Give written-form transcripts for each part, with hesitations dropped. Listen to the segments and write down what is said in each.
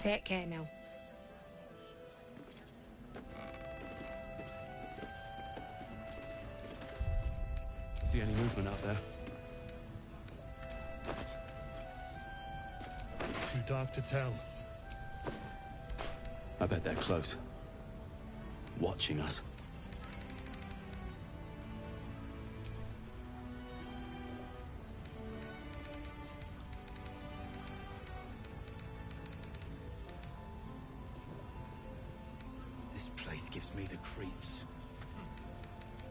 Take care now. See any movement out there? Too dark to tell. I bet they're close. Watching us. This place gives me the creeps.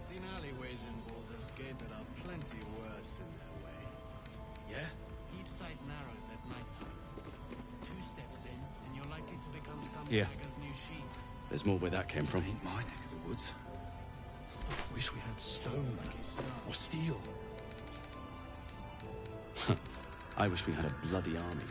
Seen alleyways in Baldur's Gate that are plenty worse in their way. Yeah? Each sight narrows at nighttime. 2 steps in, and you're likely to become some Yeah. dagger's new sheath. There's more where that came from. Ain't my neck of the woods. Wish we had stone Lucky star. or steel. I wish we had a bloody army.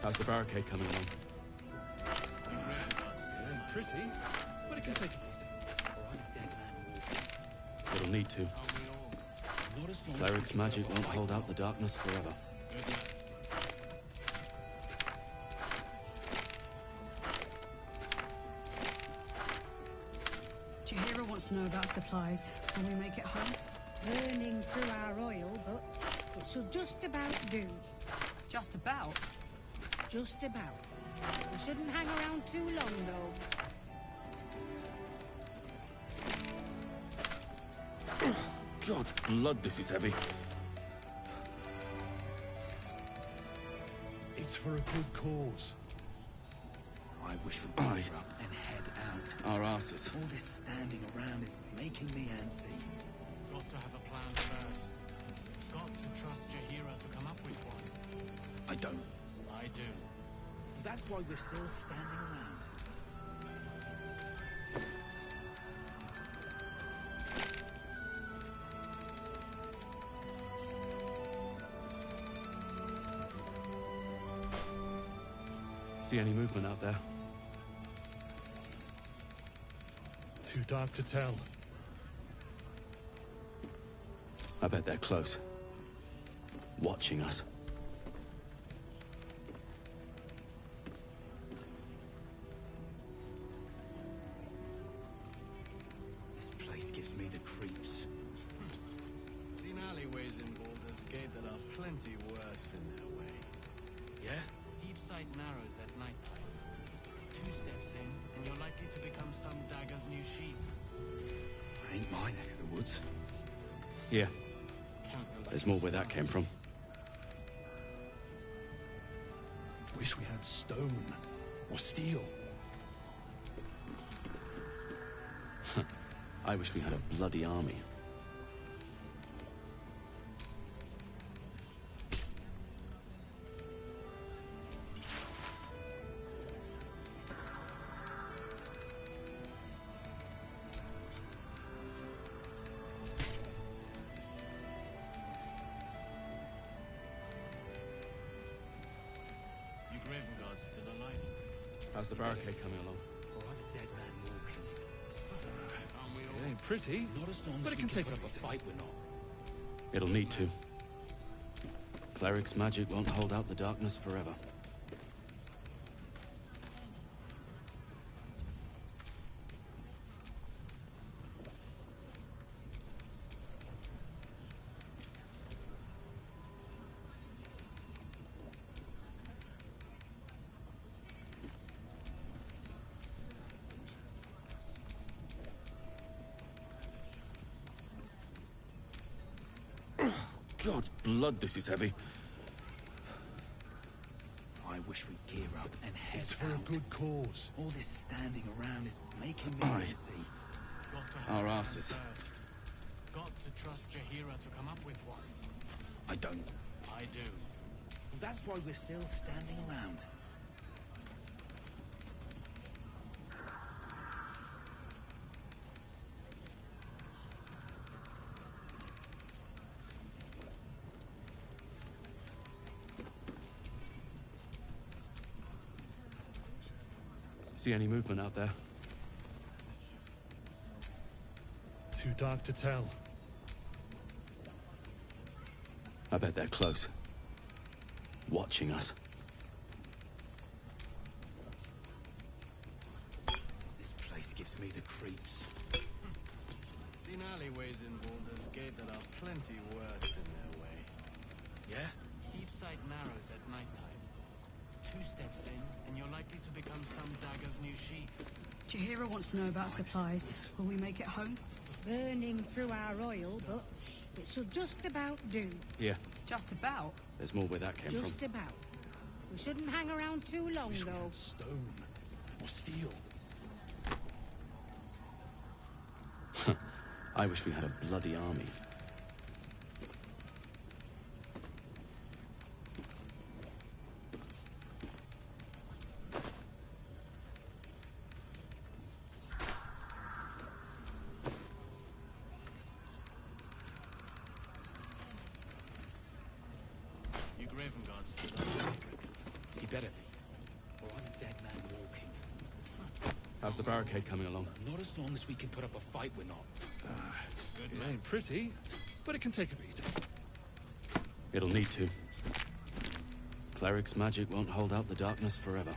How's the barricade coming along? It ain't pretty, but it can take a beating. Or I'm a dead man walking. It'll need to. Are we all? Not as long Cleric's as magic won't hold out the darkness forever. Good luck. Jahira wants to know about supplies. Can we make it home? Burning through our oil, but it should just about do. Just about. Just about. We shouldn't hang around too long, though. God's blood, this is heavy. It's for a good cause. I wish we'd Aye. gear up and head out. Our asses. All this standing around is making me antsy. Got to have a plan first. Got to trust Jahira to come up with one. I don't. I do. That's why we're still standing around. See any movement out there? Too dark to tell. I bet they're close. Watching us. This place gives me the creeps. Seen alleyways in Baldur's Gate that are plenty worse in their way. Yeah? Each sight narrows at nighttime. 2 steps in, and you're likely to become some dagger's new sheath. Ain't my neck of the woods. Yeah. Count your There's lucky more where that stars. came from. Wish we had stone or steel. I wish we had a bloody army. You Graven Guard's still alive. How's the barricade coming along? Or I'm a dead man walking. Aren't we all? It ain't pretty, Not as long but as it we can take put up up a a fight, we're not. It'll need to. Cleric's magic won't hold out the darkness forever. God's blood, this is heavy. I wish we'd gear up and head It's for out. a good cause. All this standing around is making me Aye. antsy. Got to have Our a plan asses. first. Got to trust Jahira to come up with one. I don't. I do. That's why we're still standing around. See any movement out there? Too dark to tell. I bet they're close. Watching us. This place gives me the creeps. Seen alleyways in Baldur's Gate that are plenty worse in their way. Yeah? Deep sight narrows at nighttime. 2 steps in, and you're likely to become some dagger's new sheath. Jahira wants to know about supplies. Will we make it home? Burning through our oil, but it should just about do. Yeah, Just about. there's more where that came Just from. about. We shouldn't hang around too long, Wish we though. had stone or steel. I wish we had a bloody army. You Graven Guards still alive, He better be. Or I'm a dead man walking. How's the barricade coming along? Not as long as we can put up a fight, we're not. It ain't pretty, but it can take a beating. It'll need to. Cleric's magic won't hold out the darkness forever.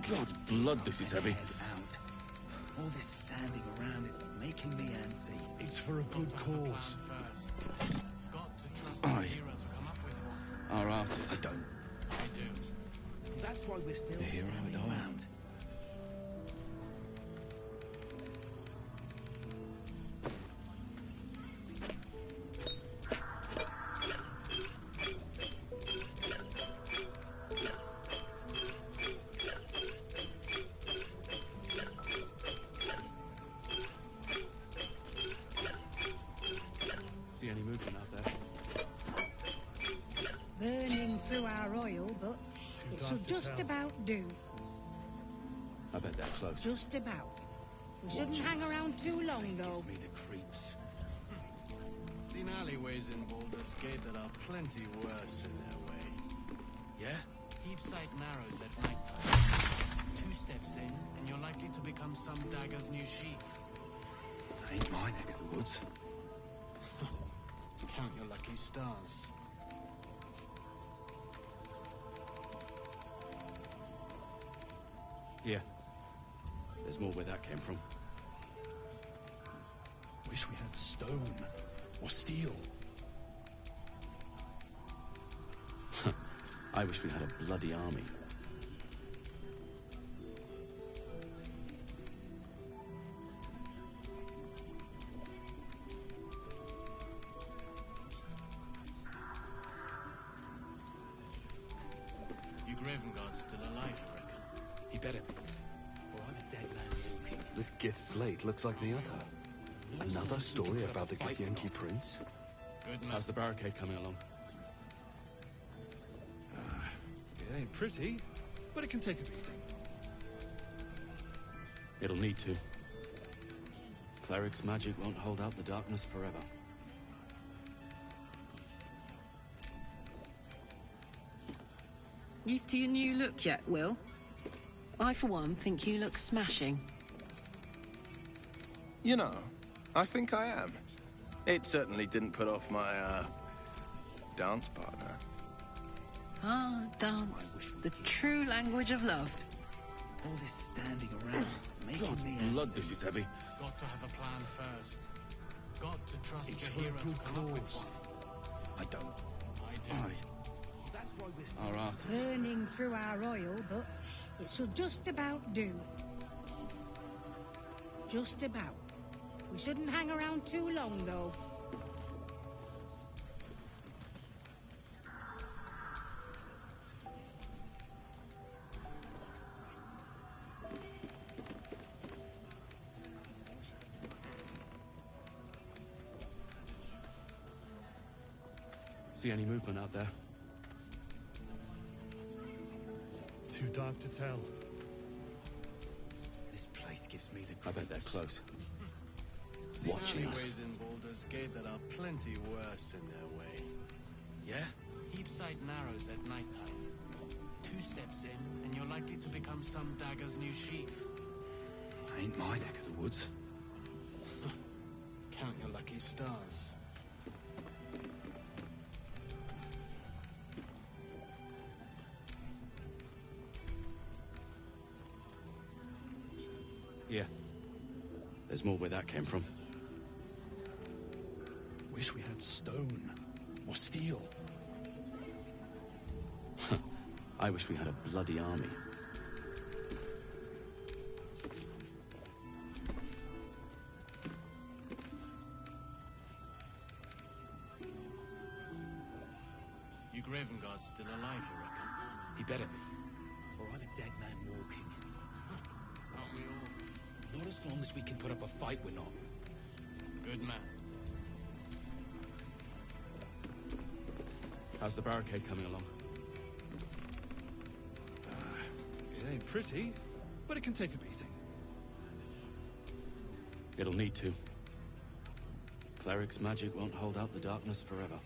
God's blood, this is heavy. Head out. All this standing around is making me antsy. It's for a good Got to have a plan cause. first. Got to trust the Aye. hero to come up with one. Our asses. I don't. I do. That's why we're still The hero standing with arm. around. See any movement out there? Burning through our oil, but it dark should to just tell. about do. I bet they're close. Just about. We shouldn't hang around too long, though. Gives me the creeps. Seen alleyways in Baldur's Gate that are plenty worse in their way. Yeah? Deep sight narrows at nighttime. 2 steps in, and you're likely to become some dagger's new sheath. Ain't my neck of the woods. Count your lucky stars. Yeah. There's more where that came from. Wish we had stone or steel. I wish we had a bloody army. You Graven Guards still alive, I reckon. He better be. Or I'm a dead man walking. This Gith slate looks like the other. Another story about the Githyanki prince? Good man. How's the barricade coming along? It ain't pretty, but it can take a beating. It'll need to. Cleric's magic won't hold out the darkness forever. Used to your new look yet, Will? I, for one, think you look smashing. You know, I think I am. It certainly didn't put off my, dance partner. Ah, dance. The true language of love. All this standing around is making God's me blood, antsy. this is heavy. Got to have a plan first. Got to trust It's the for a hero to good come up with cause. one. I don't. I do. That's why we're still Our asses. Burning through our oil, but it should just about do. Just about. We shouldn't hang around too long, though. See any movement out there? Too dark to tell. This place gives me the I bet they're close. Seen Watching us. alleyways in Baldur's Gate that are plenty worse in their way. Yeah? Heapside narrows at nighttime. 2 steps in, and you're likely to become some dagger's new sheath. Ain't my neck of the woods. Count your lucky stars. Yeah. There's more where that came from. Wish we had stone. Or steel. I wish we had a bloody army. You Graven Guard's still alive, you reckon? He better be. Or I'm a dead man walking. Aren't we all? Not as long as we can put up a fight, we're not. Good man. How's the barricade coming along? It ain't pretty, but it can take a beating. It'll need to. Cleric's magic won't hold out the darkness forever.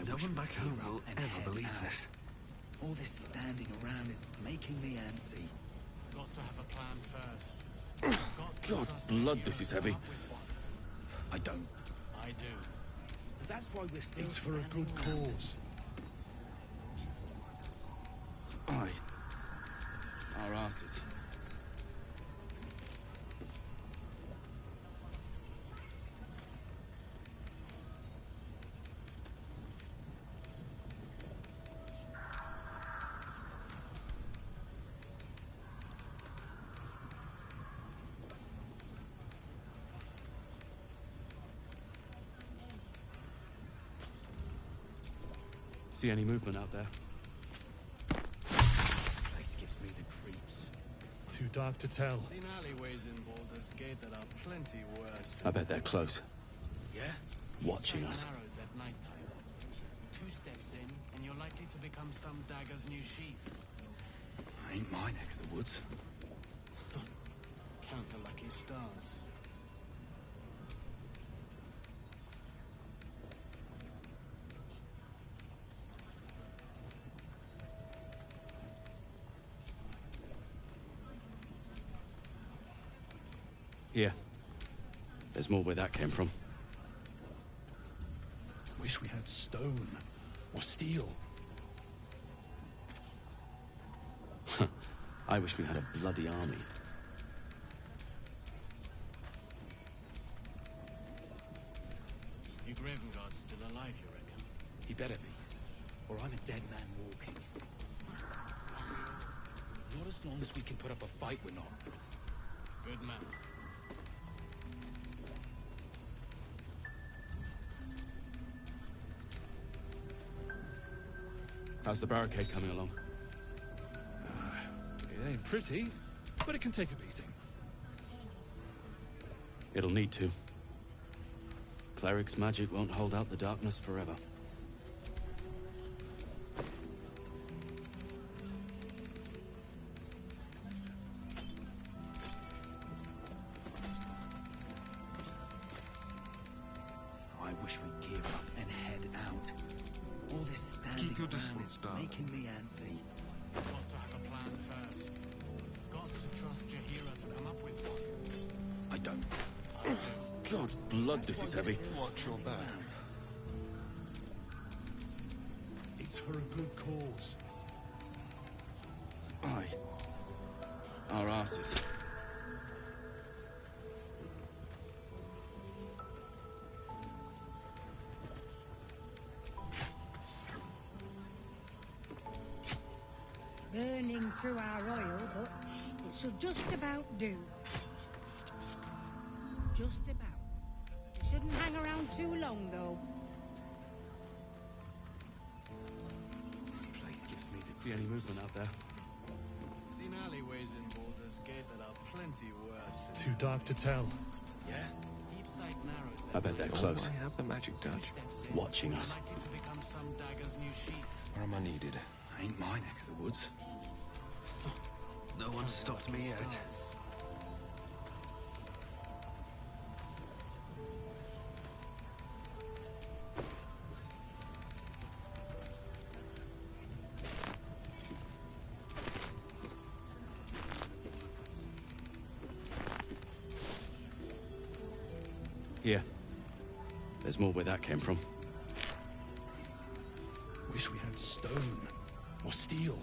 No one back home will ever believe this. All this standing around is making me antsy. Got to have a plan first. Got to God, trust blood, Jahira this is to heavy. come up with one. I don't. I do. That's why we're still It's for a good standing around. cause. Aye. Our asses. See any movement out there? Place gives me the creeps. Too dark to tell. Seen alleyways in Baldur's Gate that are plenty worse. I bet they're close. Yeah? Watching Heapside us. narrows at nighttime. 2 steps in, and you're likely to become some dagger's new sheath. Ain't my neck of the woods. Count the lucky stars. Here. There's more where that came from. Wish we had stone. Or steel. I wish we had a bloody army. You Graven Guard's still alive, you reckon? He better be. Or I'm a dead man walking. Not as long as we can put up a fight, we're not. Good man. How's the barricade coming along? It ain't pretty, but it can take a beating. It'll need to. Cleric's magic won't hold out the darkness forever. I wish we'd gear up and head out. All this standing Keep your around distance, is darling. making me antsy. Got to have a plan first. Got to trust Jahira to come up with one. I don't. I do. God, blood, this is heavy. Watch your back. It's for a good cause. Aye. Our asses. Burning through our oil, but it should just about do. Just about. It shouldn't hang around too long, though. See any movement out there? Seen alleyways in Baldur's Gate that are plenty worse. Too dark to tell. Yeah? Deep sight narrows I bet they're close. I have the magic touch. Steps in, Watching you're us. likely to become some dagger's new sheath. Where am I needed? Ain't my neck of the woods. No one's stopped me yet. Here. There's more where that came from. Wish we had stone. Or steel.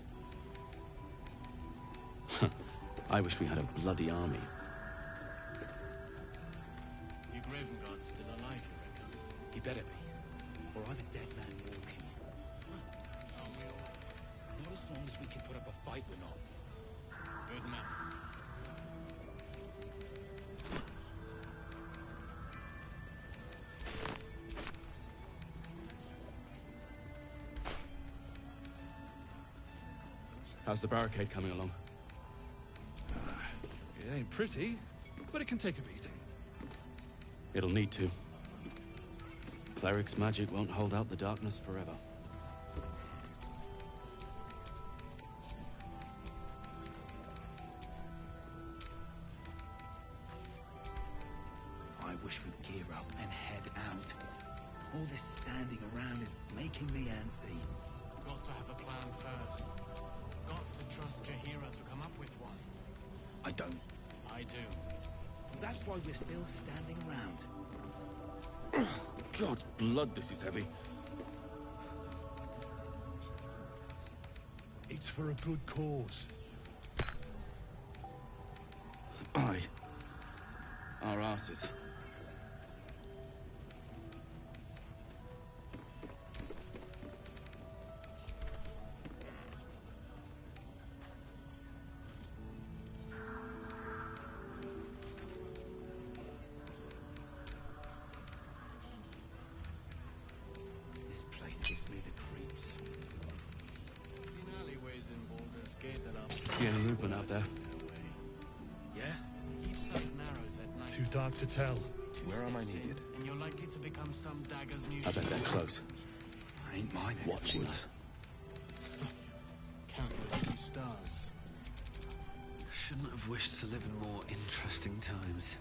I wish we had a bloody army. Your Gravenguard's still alive, you reckon? He better be. Or I'm a dead man walking. Aren't we all? Not as long as we can put up a fight, we're not. Good man. How's the barricade coming along? It ain't pretty, but it can take a beating. It'll need to. Cleric's magic won't hold out the darkness forever. I wish we'd gear up and head out. All this standing around is making me antsy. Got to have a plan first. Got to trust Jahira to come up with one. I don't. I do. That's why we're still standing around. God's blood, this is heavy. It's for a good cause. Aye. Our asses. This place gives me the creeps. Seen alleyways in Baldur's Gate that are See any movement out there? Yeah? Deep sight narrows at night. Too dark to tell. Where am I Steps in, needed? and you're likely to become some dagger's new I bet they're sheath. close. Ain't my neck of the Watching woods. us. Count the lucky stars. Shouldn't have wished to live in more interesting times.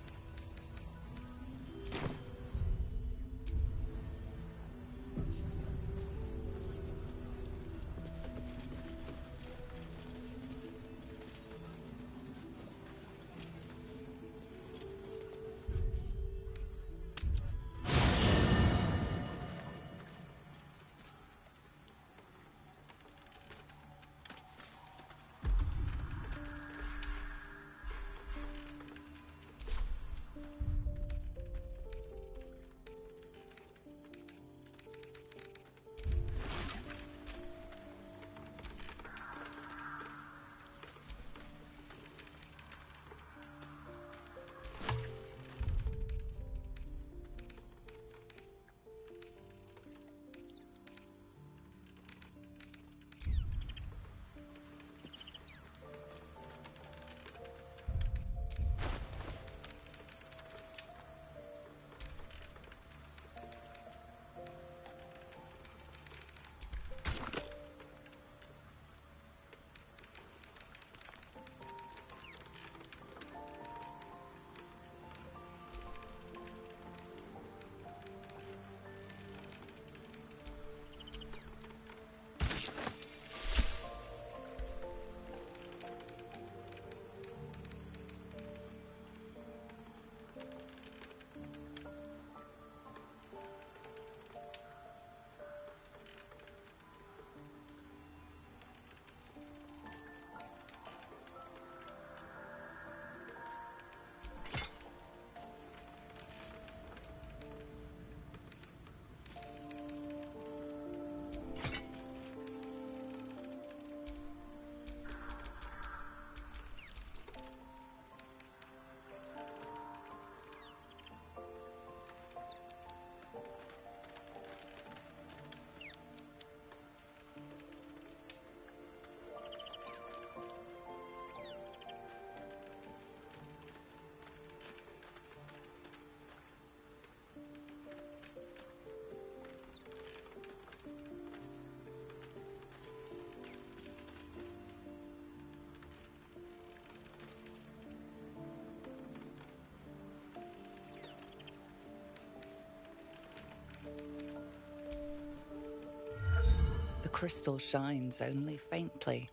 crystal shines only faintly.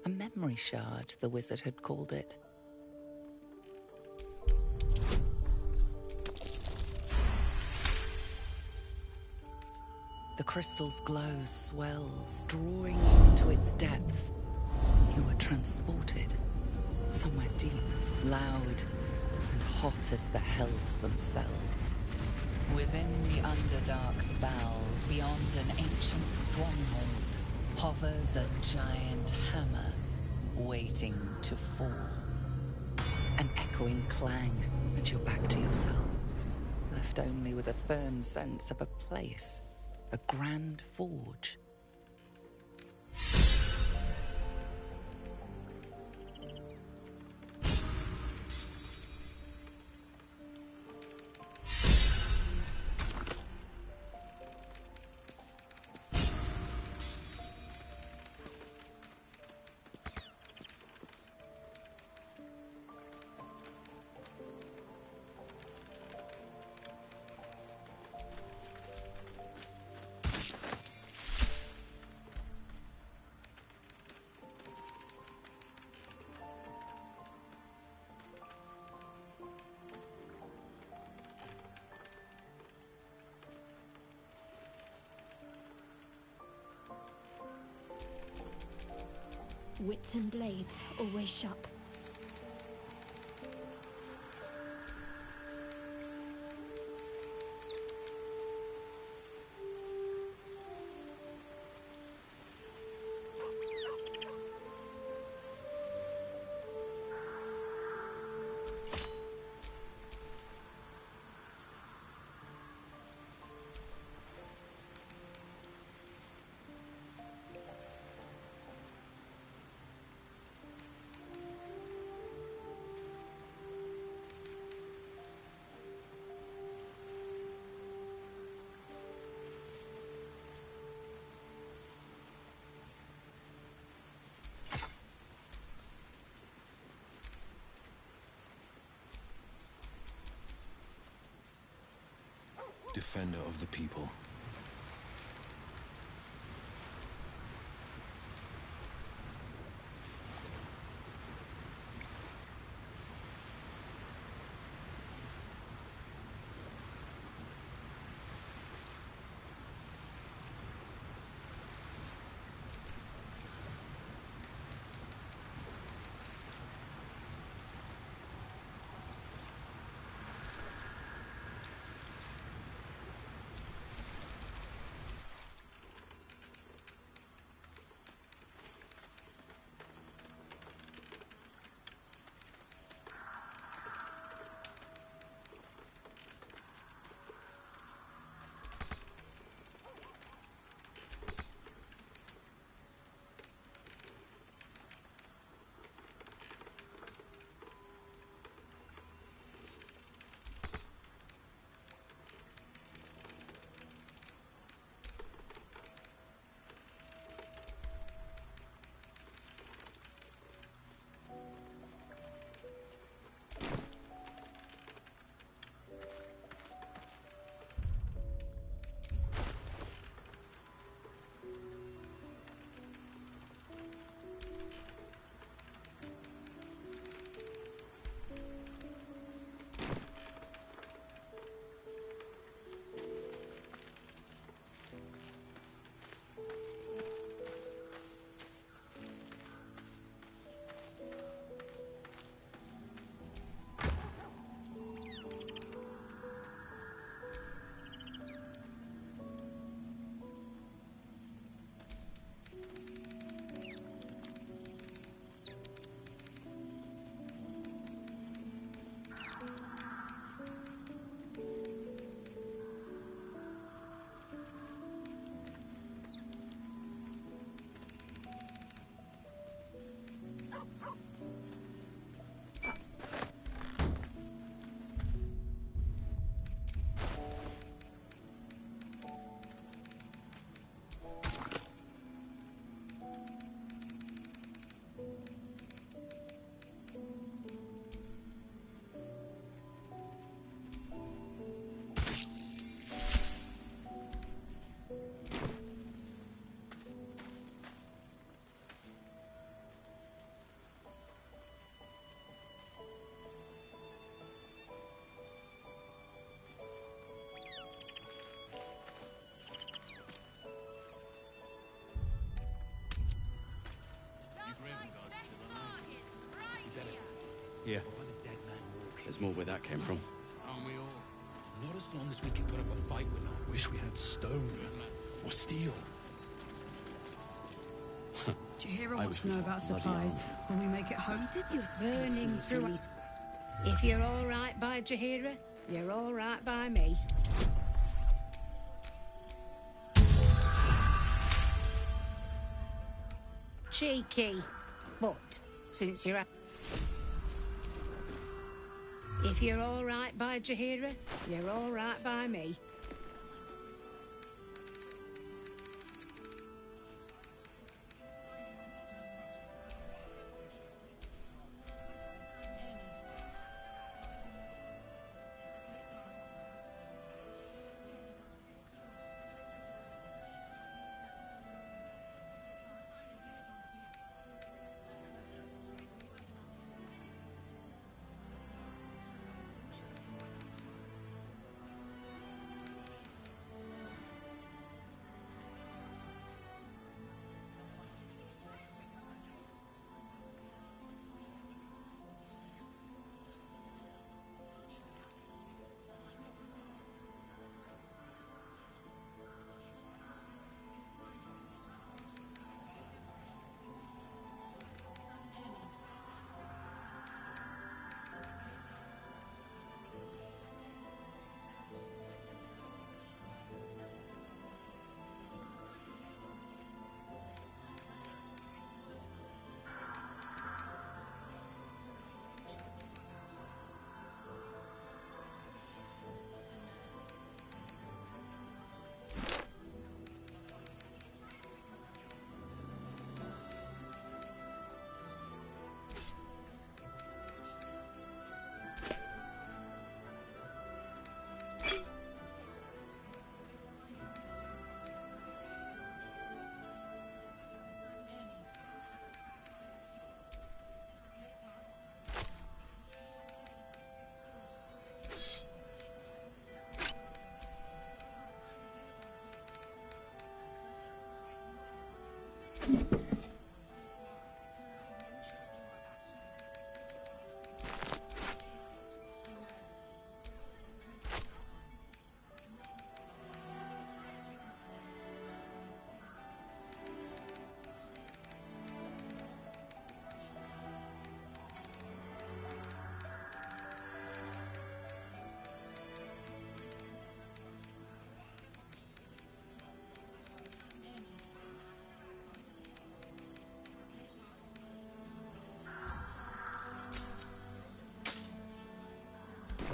A memory shard, the wizard had called it. The crystal's glow swells, drawing you into its depths. You are transported somewhere deep, loud, and hot as the hells themselves. Within the Underdark's bowels, beyond an ancient stronghold, hovers a giant hammer, waiting to fall. An echoing clang, and you're back to yourself, left only with a firm sense of a place, a grand forge. Wits and blades, always sharp. Defender of the people. Here. I'm a dead man walking. There's more where that came from. Aren't we all? Not as long as we can put up a fight with them. Wish we had stone or steel. Jahira wants to know about supplies. Will we make it home? Does your burning through? If you're all right by Jahira, you're all right by me. Cheeky, but since you're up. If you're all right by Jahira, you're all right by me.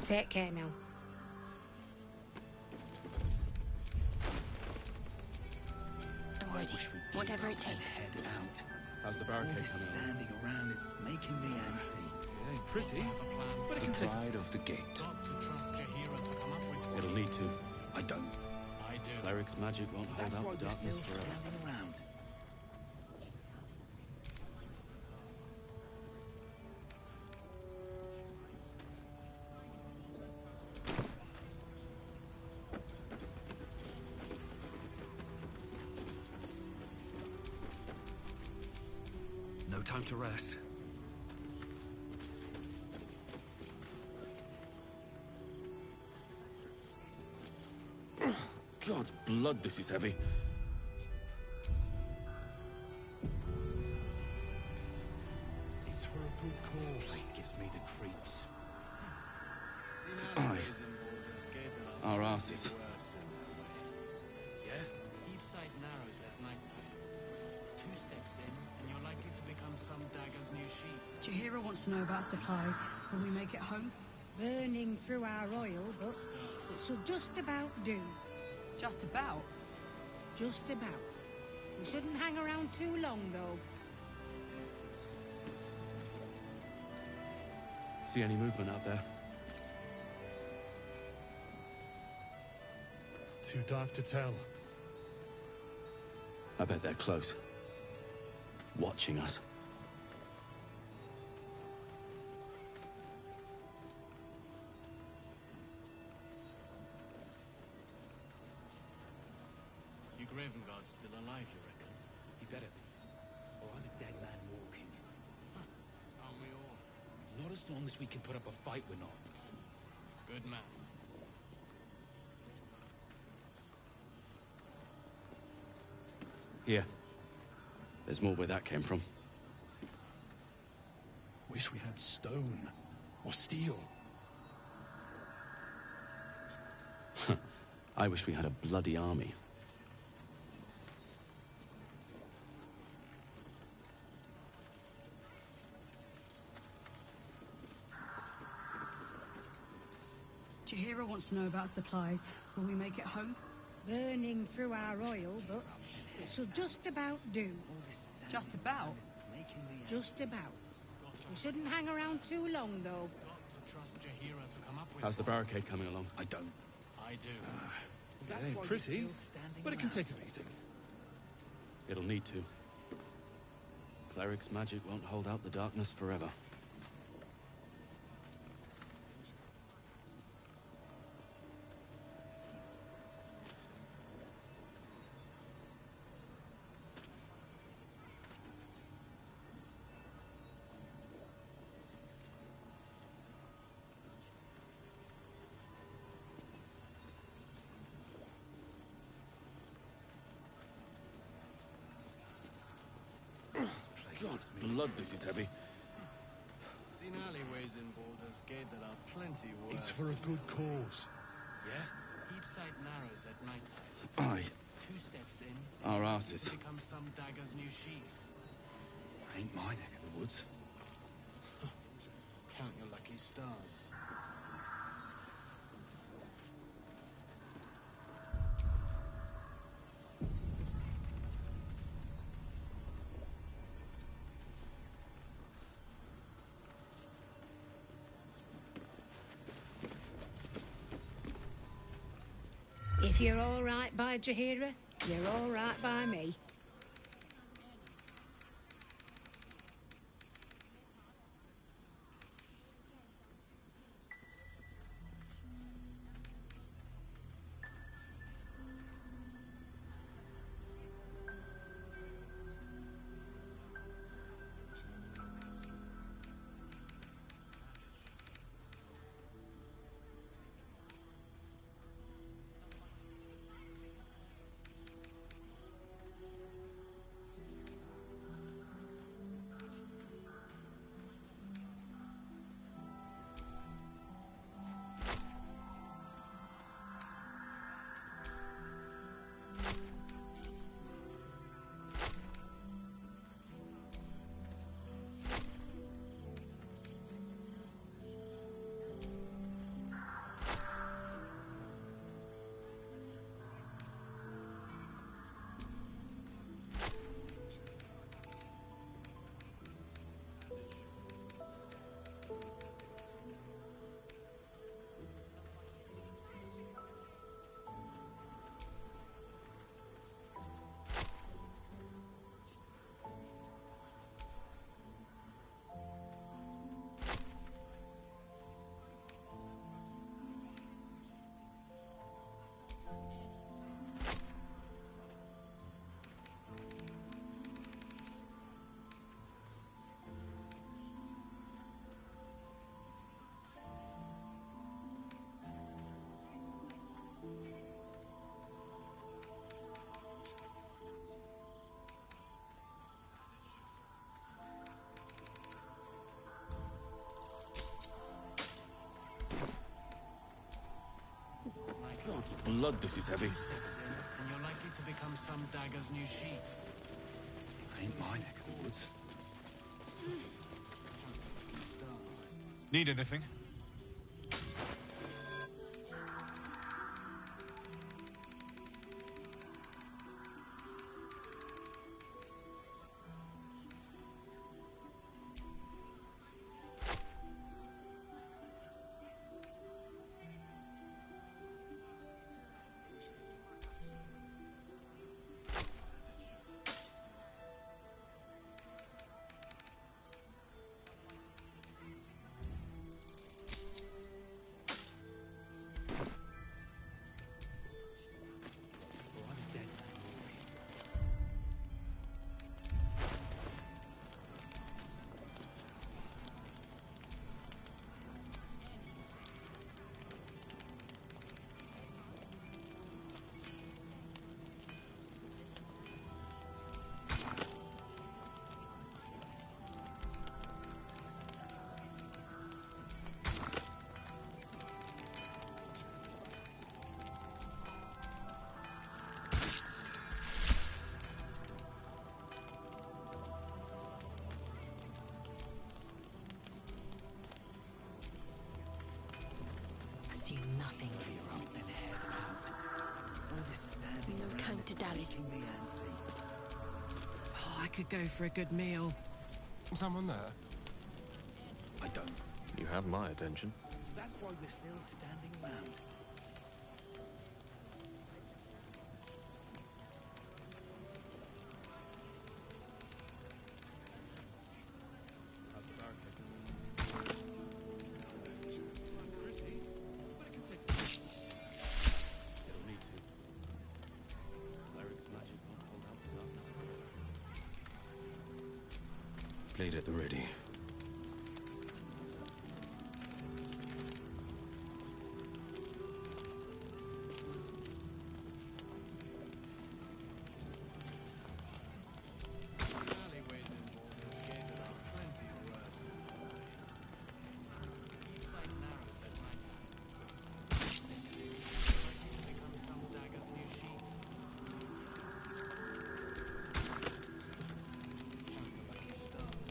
Take care now. I'm ready. Whatever it takes. Head out. How's the All barricade this coming along? standing around is making me antsy. It ain't pretty, but it The can take. pride of the gate. Got to trust Jahira to come up with one. It'll need to. I don't. I do. Cleric's magic won't hold That's out why the we're darkness still forever. standing around. No time to rest. God's blood, this is heavy. It's for a good cause. Place gives me the creeps. See now the ways in Lorde's gate that Our are asses. worse in that way. Yeah? Keep sight narrows at nighttime. 2 steps in, and you're likely to become some dagger's new sheep. Jahira wants to know about supplies. Will we make it home? Burning through our oil, but it should just about do. Just about. Just about. We shouldn't hang around too long, though. See any movement out there? Too dark to tell. I bet they're close. Watching us. Your Graven Guard's still alive, you reckon? He better be. Or I'm a dead man walking. Aren't we all? Not as long long as we can put up a fight, we're not. Good man. Here. There's more where that came from. Wish we had stone. Or steel. I wish we had a bloody army. Jaheira wants to know about supplies. Will we make it home? Burning through our oil, but it shall just about do. Just about. Just about. We shouldn't hang around too long, though. Got to trust Jaheira to come up with. How's the barricade coming along? I don't. I do. It ain't pretty, but it can take a beating. It'll need to. Cleric's magic won't hold out the darkness forever. God, blood, this is heavy. Seen alleyways in Baldur's Gate that are plenty worse. It's for a good cause. Yeah? Heapside narrows at nighttime. Aye. 2 steps in. Our asses. It becomes some dagger's new sheath. Ain't my neck of the woods. Count your lucky stars. If you're all right by Jaheira, you're all right by me. God, blood, this is heavy. 2 steps in, and you're likely to become some dagger's new sheath. Ain't my neck of the woods. Need anything? nothing. Hurry up and head out. All this standing No around time is to dally. making me antsy. Oh, I could go for a good meal. Someone there? I don't. You have my attention. That's why we're still standing around. It'll need to. Cleric's magic won't hold out the darkness. Blade at the ready. Alleyways in Lorde's gate are plenty worse in their way. Each side narrows at night time. Become some dagger's new sheath. Count the lucky stars.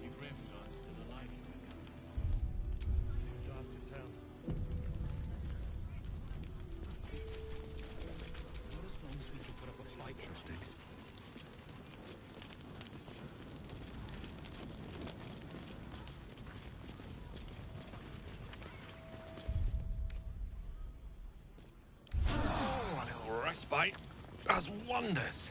You Graven gods still alive, you reckon? Dark to tell. Not as long as we can put up a fight. Interesting. Oh, a little respite does wonders.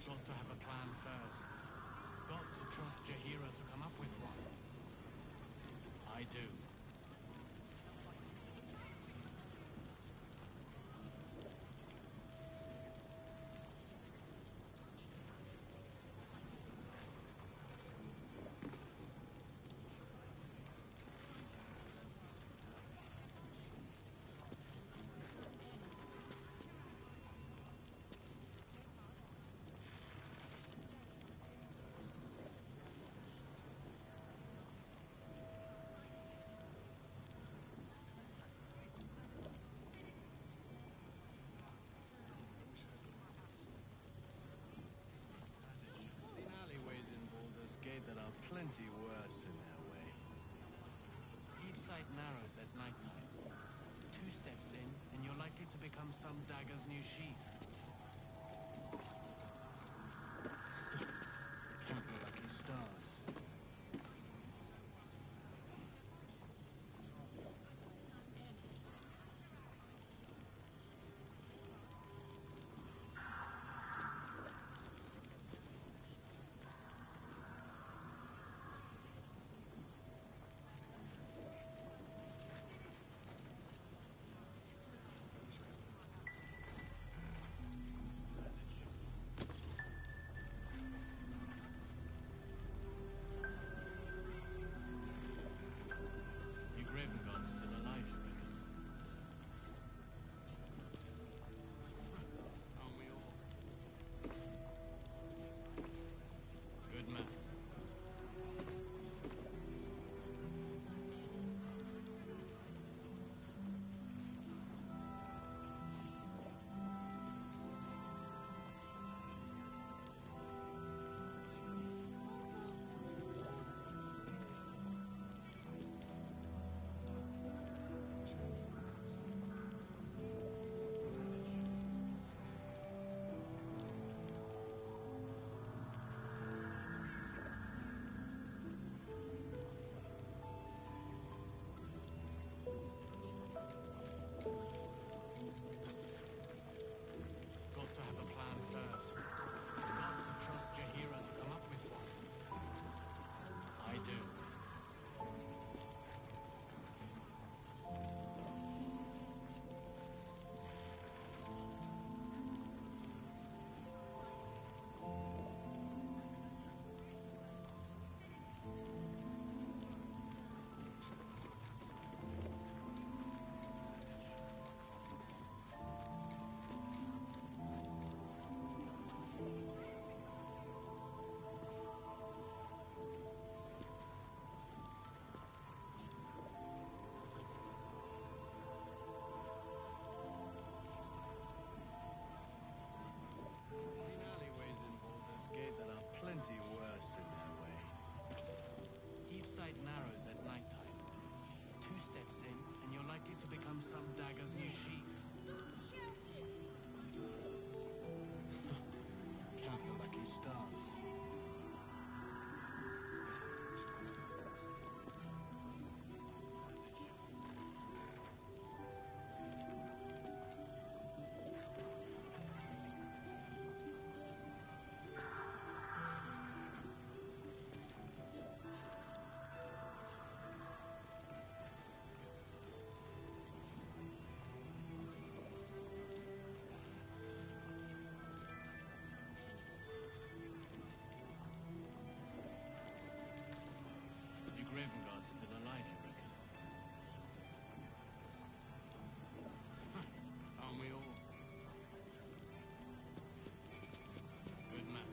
Got to have a plan first. Got to trust Jahira to come up with one. I do. Seen alleyways in Baldur's Gate that are plenty worse in their way. Each side narrows at night time. 2 steps in, and you're likely to become some dagger's new sheath. Count the lucky stars. become some dagger's new sheath. Count your lucky stars. Raven Guard's still alive, you reckon? Aren't we all? Good man.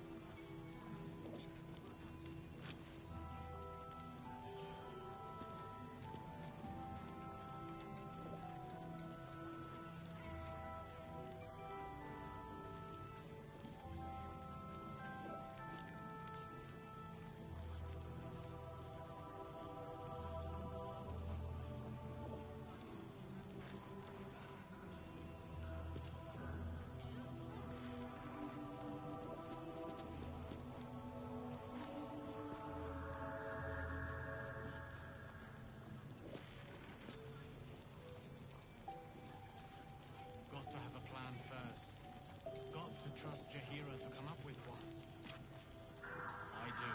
Got to have a plan first. Got to trust Jaheira to come up with one. I do.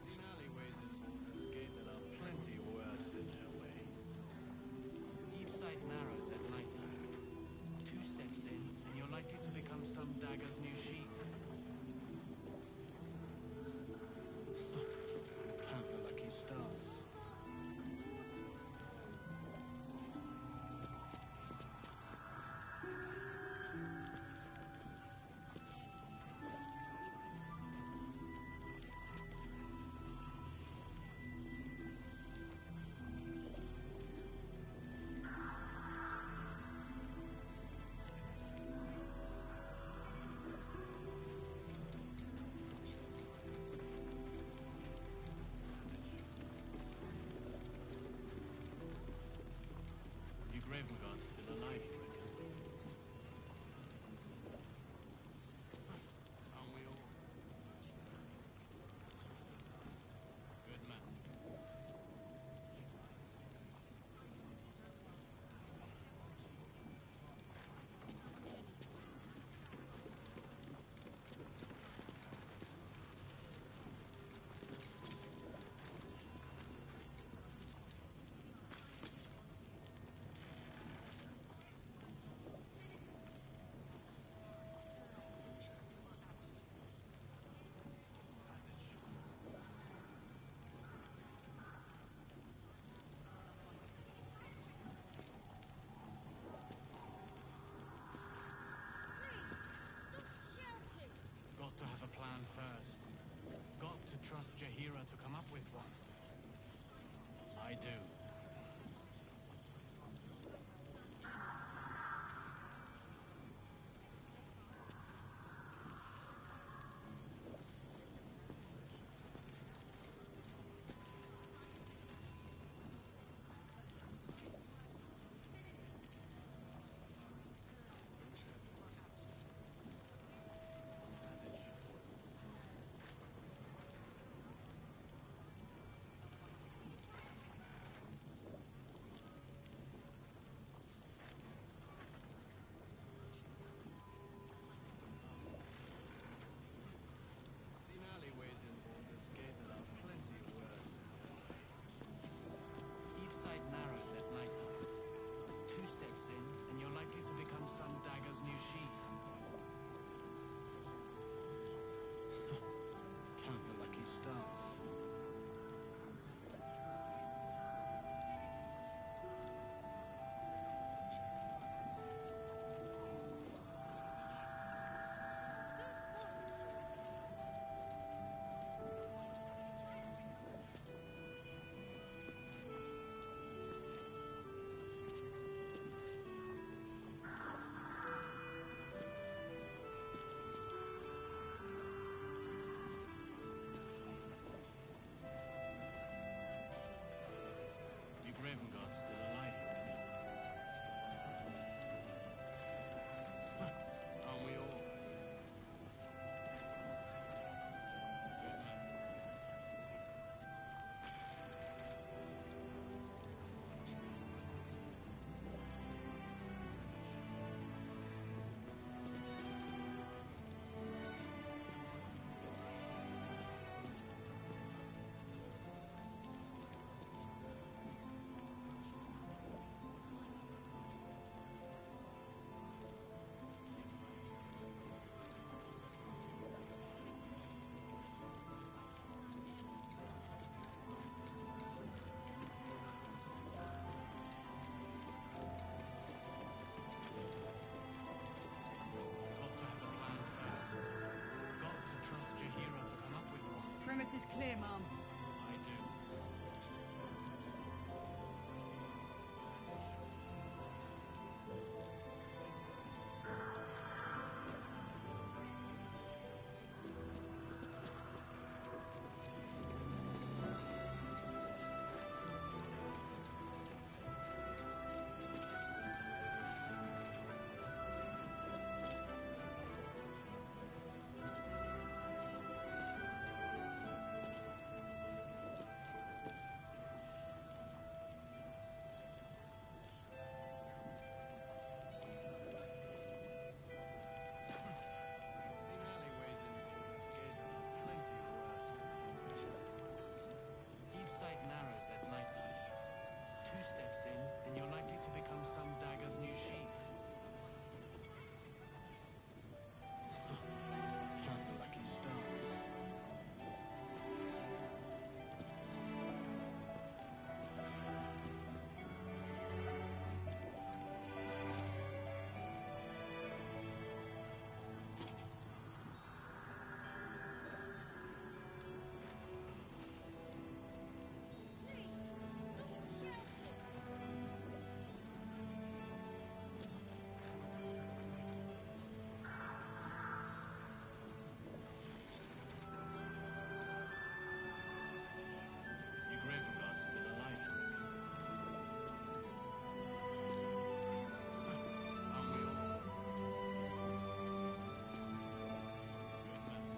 Seen alleyways in Baldur's Gate that are plenty worse in their way. Deep sight narrows at night time. 2 steps in, and you're likely to become some dagger's new sheath. Count your lucky stars. Raven Guard's still alive, you reckon? Aren't we all? Good man. Got to have a plan first. Got to trust Jaheira to come up with one. I do. Perimeter's clear, Mom. I do. Seen alleyways in Baldur's Gate that are plenty worse. Deep sight narrows at nighttime. Two steps in, and you're likely to become some dagger's new sheath. Count your lucky stars. Your Gravenguard's still alive, you reckon? Aren't we all? Good man.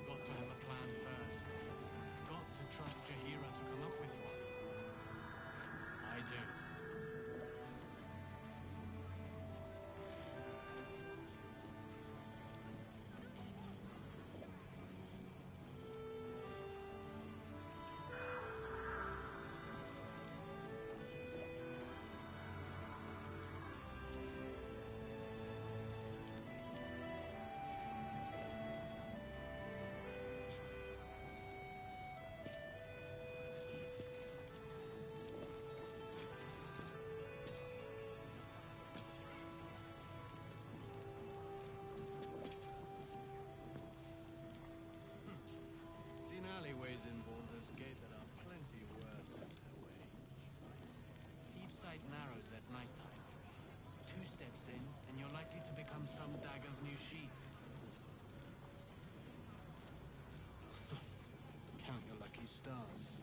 Got to have a plan first. Got to trust Jaheira to come up with one. I do. Seen alleyways in Baldur's Gate that are plenty worse in their way. Deep sight narrows at nighttime. Two steps in, and you're likely to become some dagger's new sheath. Count your lucky stars.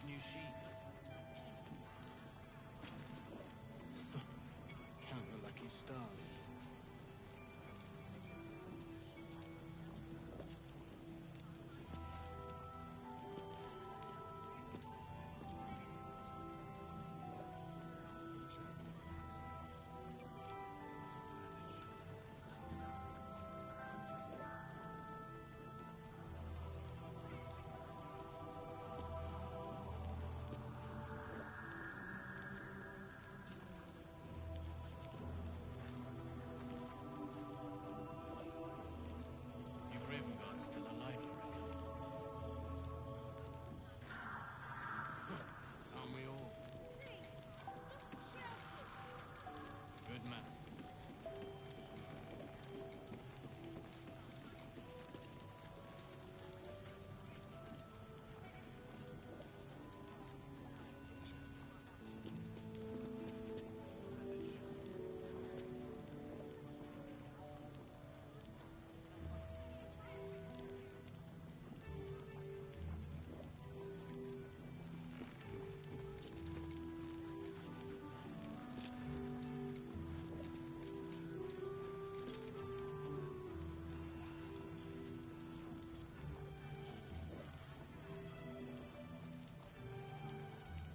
dagger's new sheath. Count your lucky stars. Gravenguard's still alive, you reckon? Aren't we all? Good man.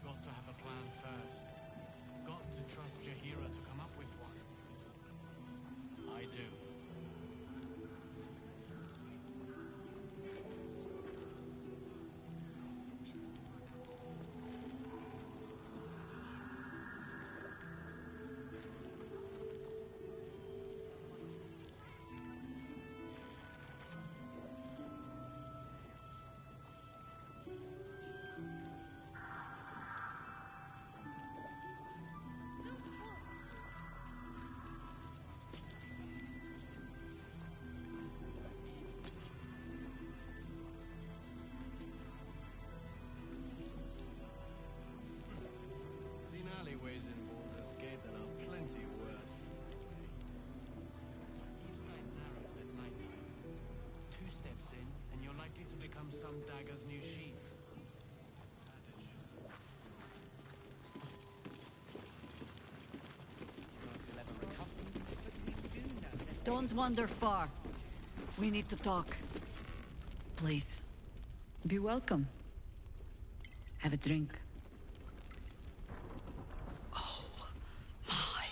Got to have a plan first. Got to trust Jaheira to come up with one. I do. Seen alleyways in Baldur's Gate that are plenty worse. Eaveside narrows at nighttime. 2 steps in, and you're likely to become some dagger's new sheath. Don't wander far. We need to talk. Please. Be welcome. Have a drink. Oh, my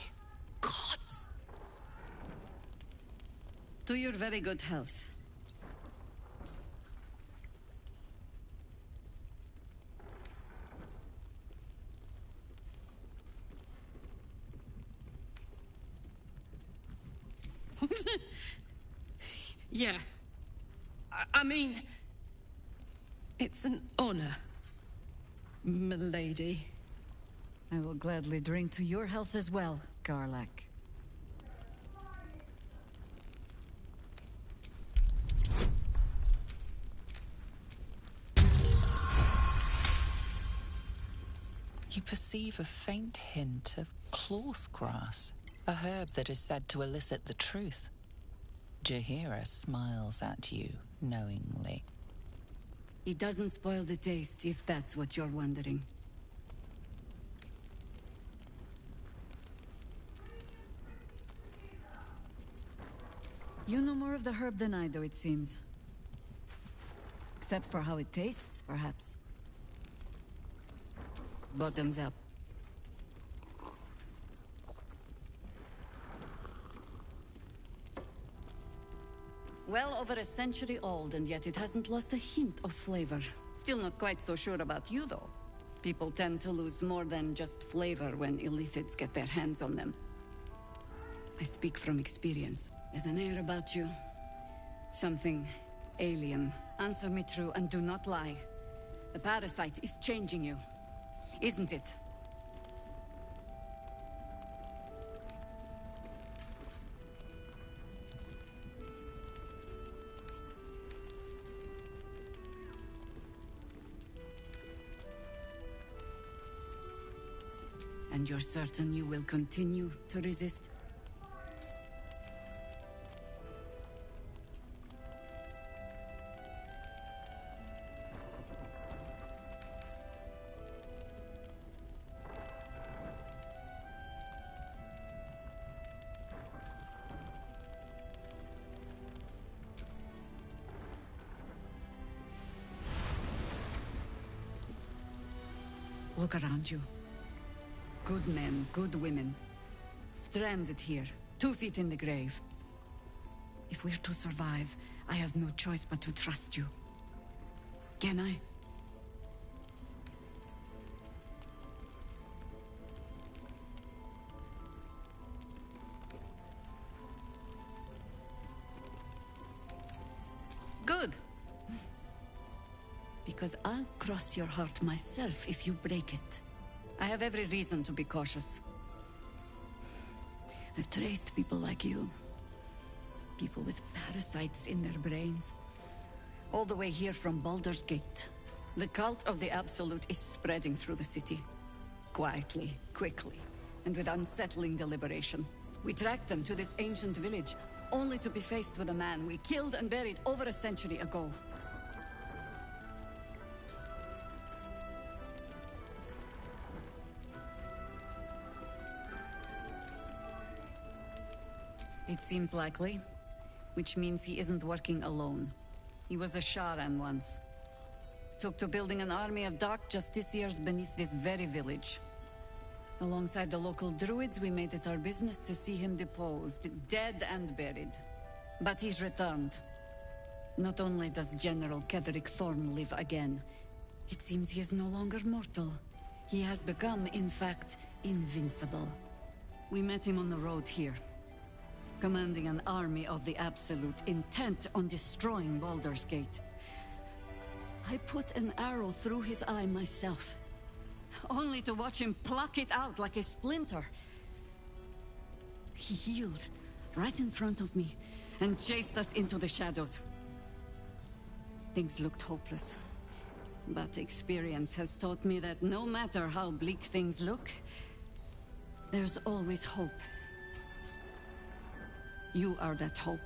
gods! To your very good health. Yeah. I mean... It's an honor, milady. I will gladly drink to your health as well, Garlak. You perceive a faint hint of cloth grass, a herb that is said to elicit the truth. Jaheira smiles at you knowingly. It doesn't spoil the taste, if that's what you're wondering. You know more of the herb than I do, it seems. Except for how it tastes, perhaps. Bottoms up. Well over a century old, and yet it hasn't lost a hint of flavor. Still not quite so sure about you, though. People tend to lose more than just flavor when illithids get their hands on them. I speak from experience. There's an air about you. Something alien. Answer me true and do not lie. The parasite is changing you, isn't it? And you're certain you will continue to resist? Look around you. Good men, good women. Stranded here, 2 feet in the grave. If we're to survive, I have no choice but to trust you. Can I? Good. Because I'll cross your heart myself if you break it. I have every reason to be cautious. I've traced people like you. People with parasites in their brains. All the way here from Baldur's Gate. The cult of the Absolute is spreading through the city. Quietly, quickly, and with unsettling deliberation. We tracked them to this ancient village, only to be faced with a man we killed and buried over a century ago. It seems likely, which means he isn't working alone. He was a Sharan once. Took to building an army of dark justiciars beneath this very village. Alongside the local druids, we made it our business to see him deposed, dead and buried. But he's returned. Not only does General Ketherick Thorn live again, it seems he is no longer mortal. He has become, in fact, invincible. We met him on the road here, commanding an army of the Absolute, intent on destroying Baldur's Gate. I put an arrow through his eye myself, only to watch him pluck it out like a splinter. He healed right in front of me and chased us into the shadows. Things looked hopeless, but experience has taught me that no matter how bleak things look, there's always hope. You are that hope.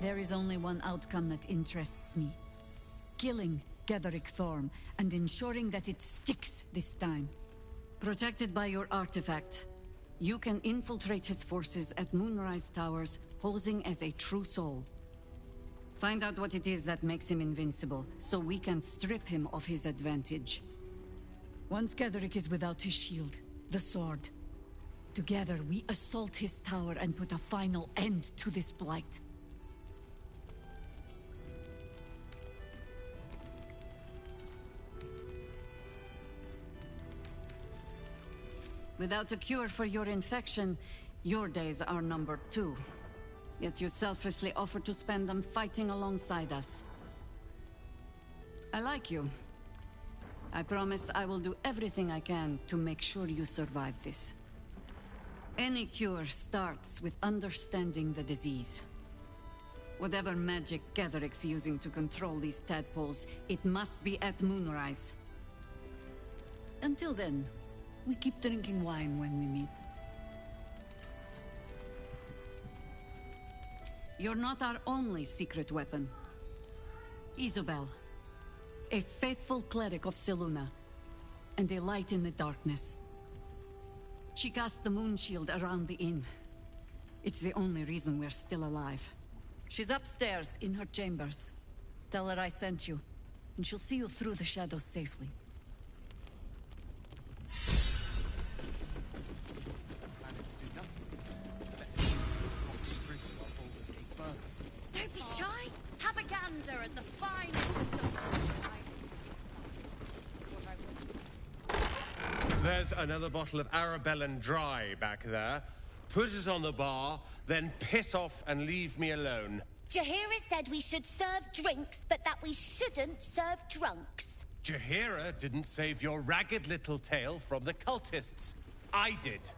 There is only one outcome that interests me. Killing Ketherick Thorn and ensuring that it sticks this time. Protected by your artifact, you can infiltrate his forces at Moonrise Towers, posing as a true soul. Find out what it is that makes him invincible, so we can strip him of his advantage. Once Ketherick is without his shield, the sword, together we assault his tower and put a final end to this blight. Without a cure for your infection, your days are numbered too. Yet you selflessly offer to spend them fighting alongside us. I like you. I promise I will do everything I can to make sure you survive this. Any cure starts with understanding the disease. Whatever magic Ketherick's using to control these tadpoles, it must be at Moonrise. Until then, we keep drinking wine when we meet. You're not our only secret weapon. Isobel, a faithful cleric of Selûne, and a light in the darkness. She cast the moon shield around the inn. It's the only reason we're still alive. She's upstairs in her chambers. Tell her I sent you, and she'll see you through the shadows safely. Don't be shy. Have a gander at the finest. There's another bottle of Arabellan Dry back there. Put it on the bar, then piss off and leave me alone. Jaheira said we should serve drinks, but that we shouldn't serve drunks. Jaheira didn't save your ragged little tail from the cultists. I did.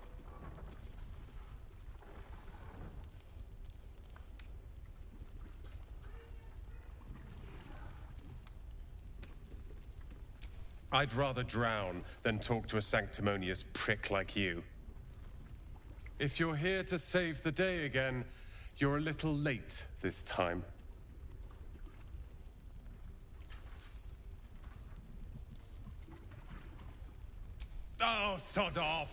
I'd rather drown than talk to a sanctimonious prick like you. If you're here to save the day again, you're a little late this time. Oh, sod off!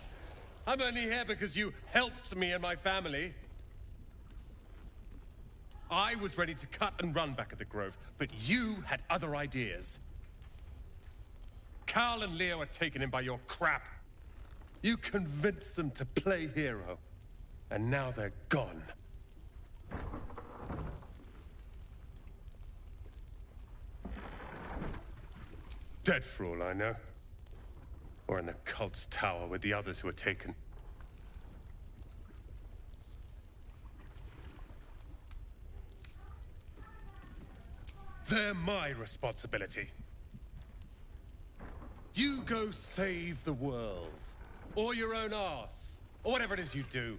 I'm only here because you helped me and my family. I was ready to cut and run back at the Grove, but you had other ideas. Carl and Leo are taken in by your crap. You convinced them to play hero, and now they're gone. Dead for all I know. Or in the cult's tower with the others who were taken. They're my responsibility. You go save the world. Or your own arse. Or whatever it is you do.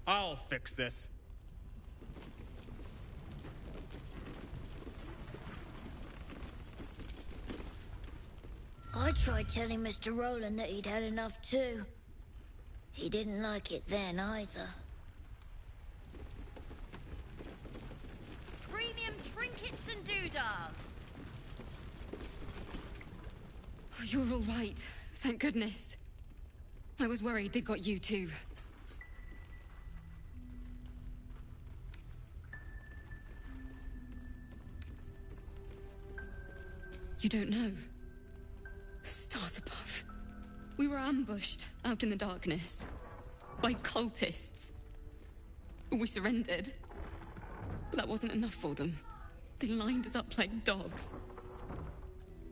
I'll fix this. I tried telling Mr. Rowland that he'd had enough too. He didn't like it then either. Premium trinkets and doodahs. Oh, you're all right. Thank goodness. I was worried they'd got you too. You don't know. Stars above. We were ambushed out in the darkness by cultists. We surrendered. But that wasn't enough for them. They lined us up like dogs.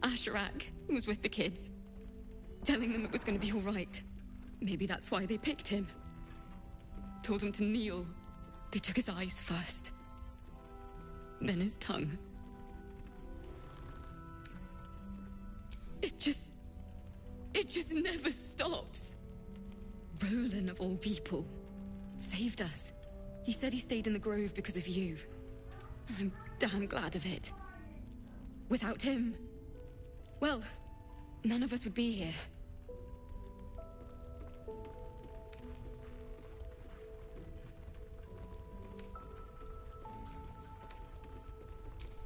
Asherak was with the kids, telling them it was going to be all right. Maybe that's why they picked him. Told him to kneel. They took his eyes first. Then his tongue. It just never stops. Roland, of all people, saved us. He said he stayed in the Grove because of you. And I'm damn glad of it. Without him, well, none of us would be here.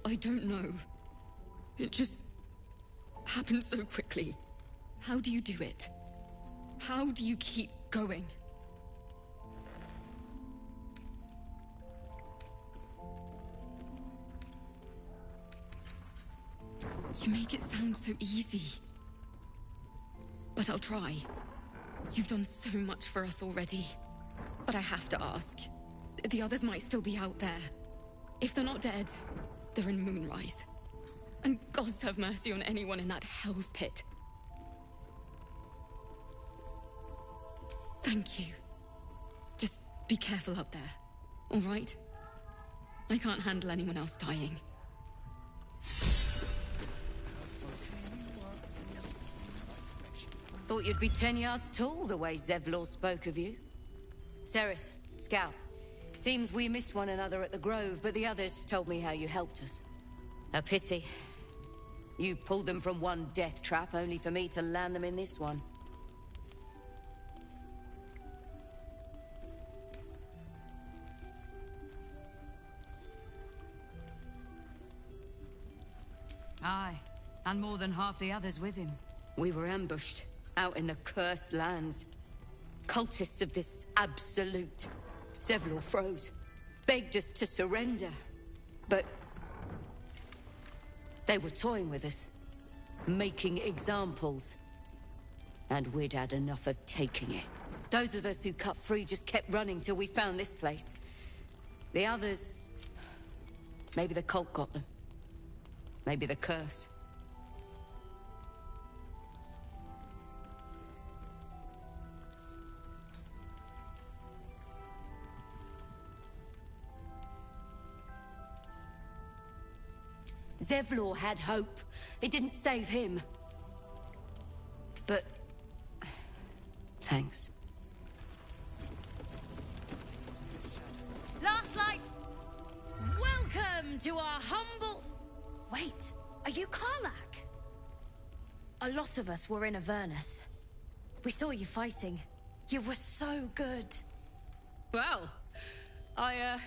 I don't know. It just happened so quickly. How do you do it? How do you keep going? You make it sound so easy. But I'll try. You've done so much for us already. But I have to ask. The others might still be out there. If they're not dead, they're in Moonrise. And gods have mercy on anyone in that hell's pit. Thank you. Just be careful out there, all right? I can't handle anyone else dying. Thought you'd be 10 yards tall the way Zevlor spoke of you. Ceres, Scout. Seems we missed one another at the Grove, but the others told me how you helped us. A pity. You pulled them from one death trap, only for me to land them in this one. Aye, and more than half the others with him. We were ambushed, out in the cursed lands. Cultists of this absolute. Zevlor froze, begged us to surrender. But they were toying with us, making examples. And we'd had enough of taking it. Those of us who cut free just kept running till we found this place. The others... maybe the cult got them. Maybe the curse. Zevlor had hope. It didn't save him. But... thanks. Last light! Welcome to our humble... Wait, are you Karlak? A lot of us were in Avernus. We saw you fighting. You were so good. Well, yeah,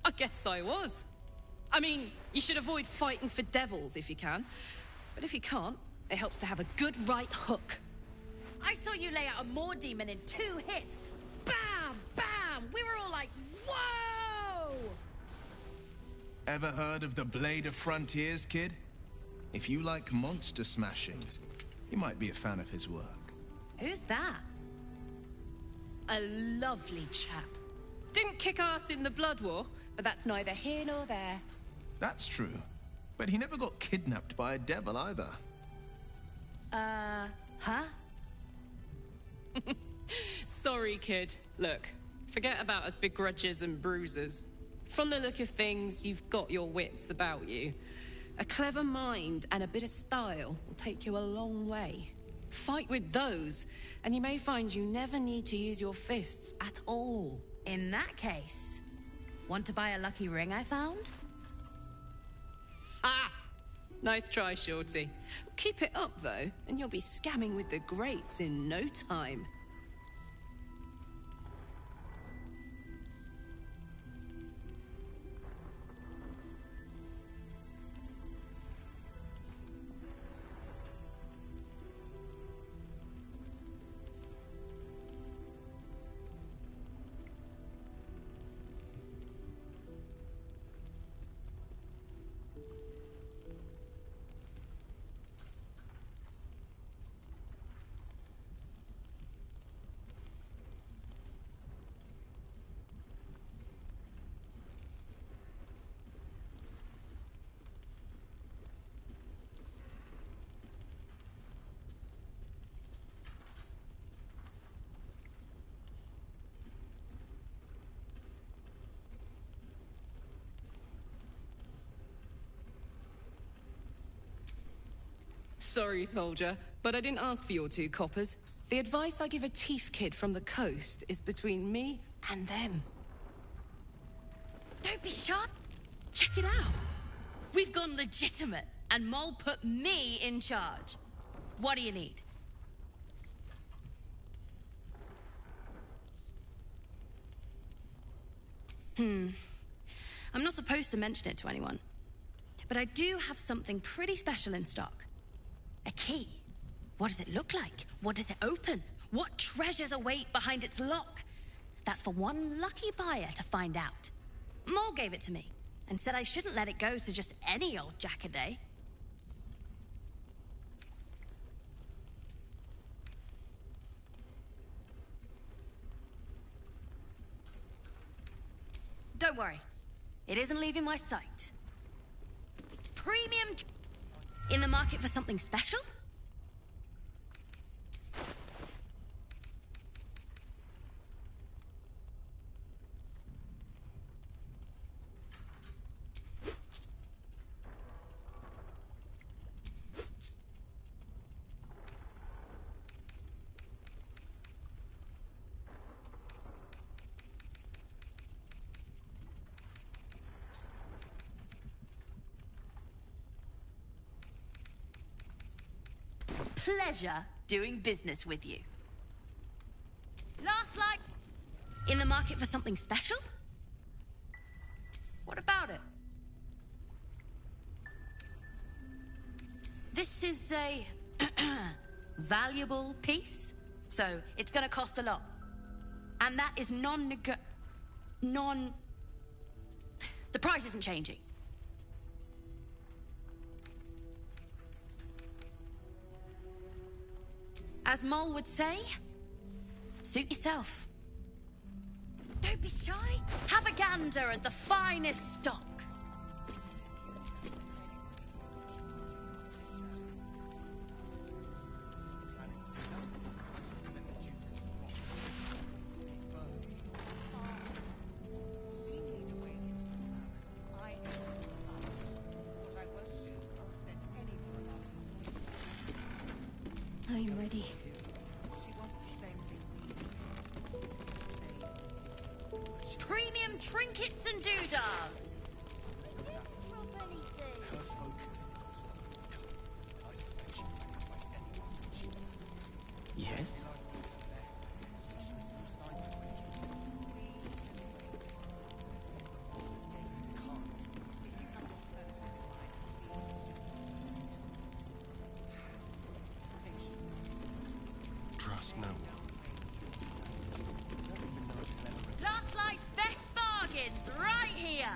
I guess I was. I mean, you should avoid fighting for devils if you can. But if you can't, it helps to have a good right hook. I saw you lay out a Moor demon in 2 hits. Bam! Bam! We were all like, whoa! Ever heard of the Blade of Frontiers, kid? If you like monster smashing, you might be a fan of his work. Who's that? A lovely chap. Didn't kick ass in the Blood War, but that's neither here nor there. That's true. But he never got kidnapped by a devil either. Huh? Sorry, kid. Look, forget about us begrudgers and bruisers. From the look of things, you've got your wits about you. A clever mind and a bit of style will take you a long way. Fight with those, and you may find you never need to use your fists at all. In that case, want to buy a lucky ring I found? Ha! Nice try, Shorty. Keep it up, though, and you'll be scamming with the greats in no time. Sorry, soldier, but I didn't ask for your 2 coppers. The advice I give a thief kid from the coast is between me and them. Don't be shy. Check it out. We've gone legitimate, and Mole put me in charge. What do you need? I'm not supposed to mention it to anyone, but I do have something pretty special in stock. A key. What does it look like? What does it open? What treasures await behind its lock? That's for one lucky buyer to find out. Mole gave it to me and said I shouldn't let it go to just any old jackaday. Don't worry. It isn't leaving my sight. Premium... In the market for something special? Pleasure doing business with you. Last like... In the market for something special? What about it? This is a... valuable piece, so it's gonna cost a lot. And that is The price isn't changing. As Mole would say, suit yourself. Don't be shy. Have a gander at the finest stock. I'm ready. Premium trinkets and doodahs. Yes? Trust no one. Last Light's best bargains right here.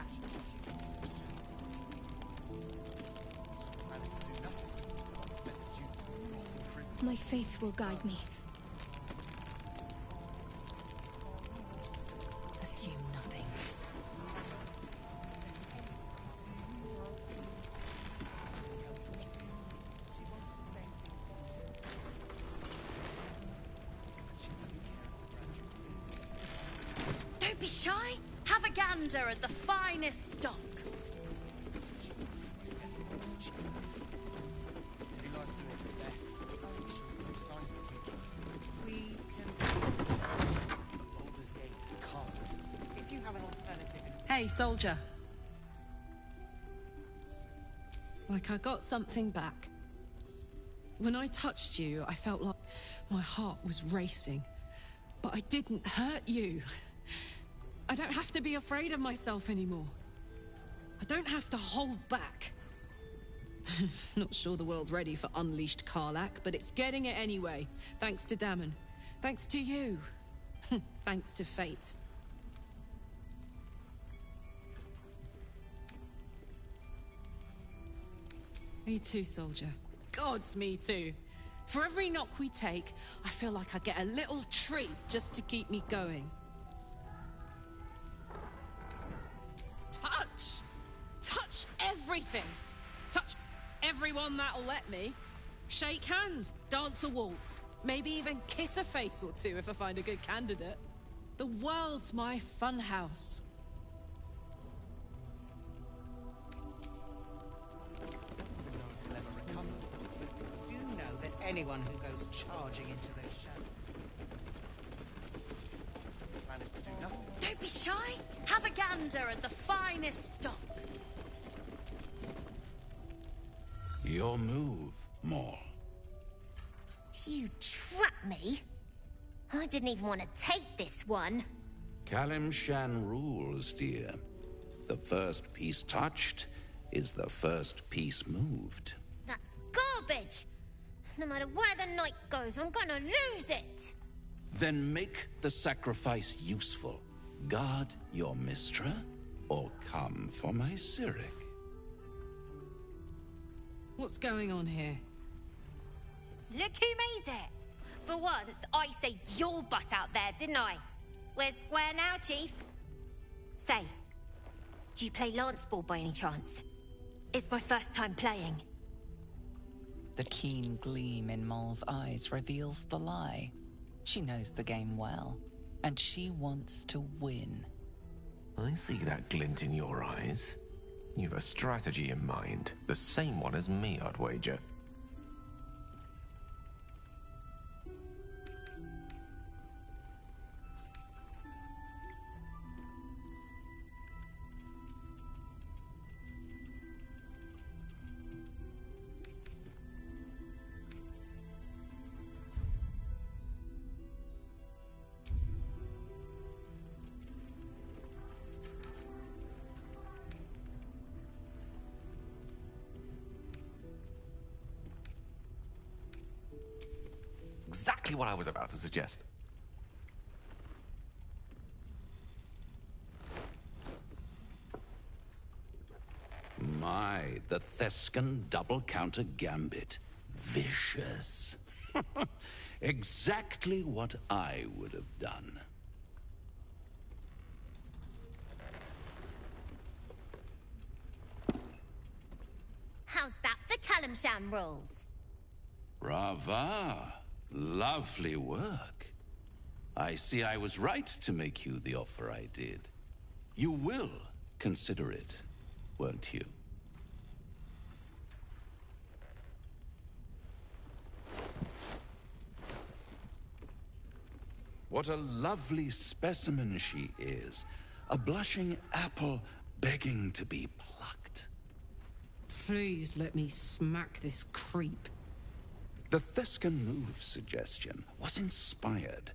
My faith will guide me. Assume nothing. Don't be shy. Have a gander at the finest stock. Hey, soldier. Like I got something back. When I touched you, I felt like my heart was racing. But I didn't hurt you. I don't have to be afraid of myself anymore. I don't have to hold back. Not sure the world's ready for unleashed Karlach, but it's getting it anyway. Thanks to Dammon. Thanks to you. Thanks to fate. Me too, soldier. Gods, me too. For every knock we take, I feel like I get a little treat just to keep me going. Touch! Touch everything! Touch everyone that'll let me. Shake hands, dance a waltz, maybe even kiss a face or two if I find a good candidate. The world's my funhouse. Anyone who goes charging into those shadows. The plan is to do nothing. Don't be shy. Have a gander at the finest stock. Your move, Maul. You trapped me? I didn't even want to take this one. Kalimshan rules, dear. The first piece touched is the first piece moved. That's garbage! No matter where the night goes, I'm gonna lose it! Then make the sacrifice useful. Guard your Mistra, or come for my Cyric. What's going on here? Look who made it! For once, I saved your butt out there, didn't I? We're square now, Chief. Say, do you play lance ball by any chance? It's my first time playing. The keen gleam in Moll's eyes reveals the lie. She knows the game well, and she wants to win. I see that glint in your eyes. You've a strategy in mind, the same one as me, I'd wager. Exactly what I was about to suggest. My, the Thescan double counter gambit. Vicious. Exactly what I would have done. How's that for Kalimshan rules? Brava. Lovely work. I see I was right to make you the offer I did. You will consider it, won't you? What a lovely specimen she is. A blushing apple begging to be plucked. Please let me smack this creep. The Thescan move suggestion was inspired.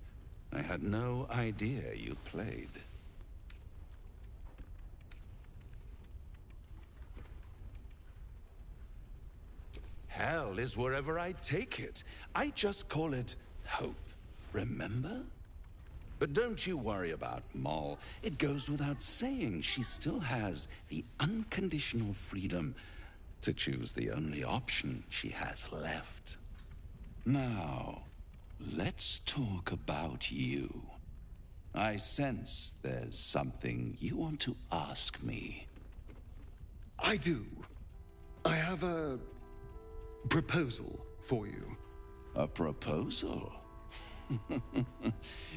I had no idea you played. Hell is wherever I take it. I just call it hope, remember? But don't you worry about Moll. It goes without saying she still has the unconditional freedom to choose the only option she has left. Now, let's talk about you. I sense there's something you want to ask me. I do. I have a proposal for you. A proposal?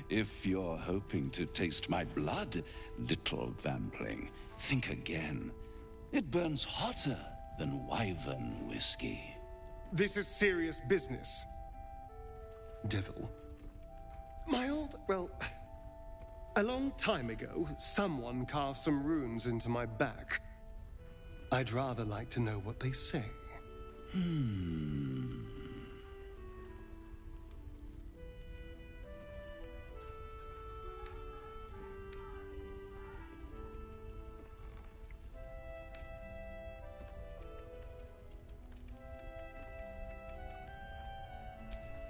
If you're hoping to taste my blood, little vampling, think again. It burns hotter than wyvern whiskey. This is serious business. Devil. Well, a long time ago, someone carved some runes into my back. I'd rather like to know what they say.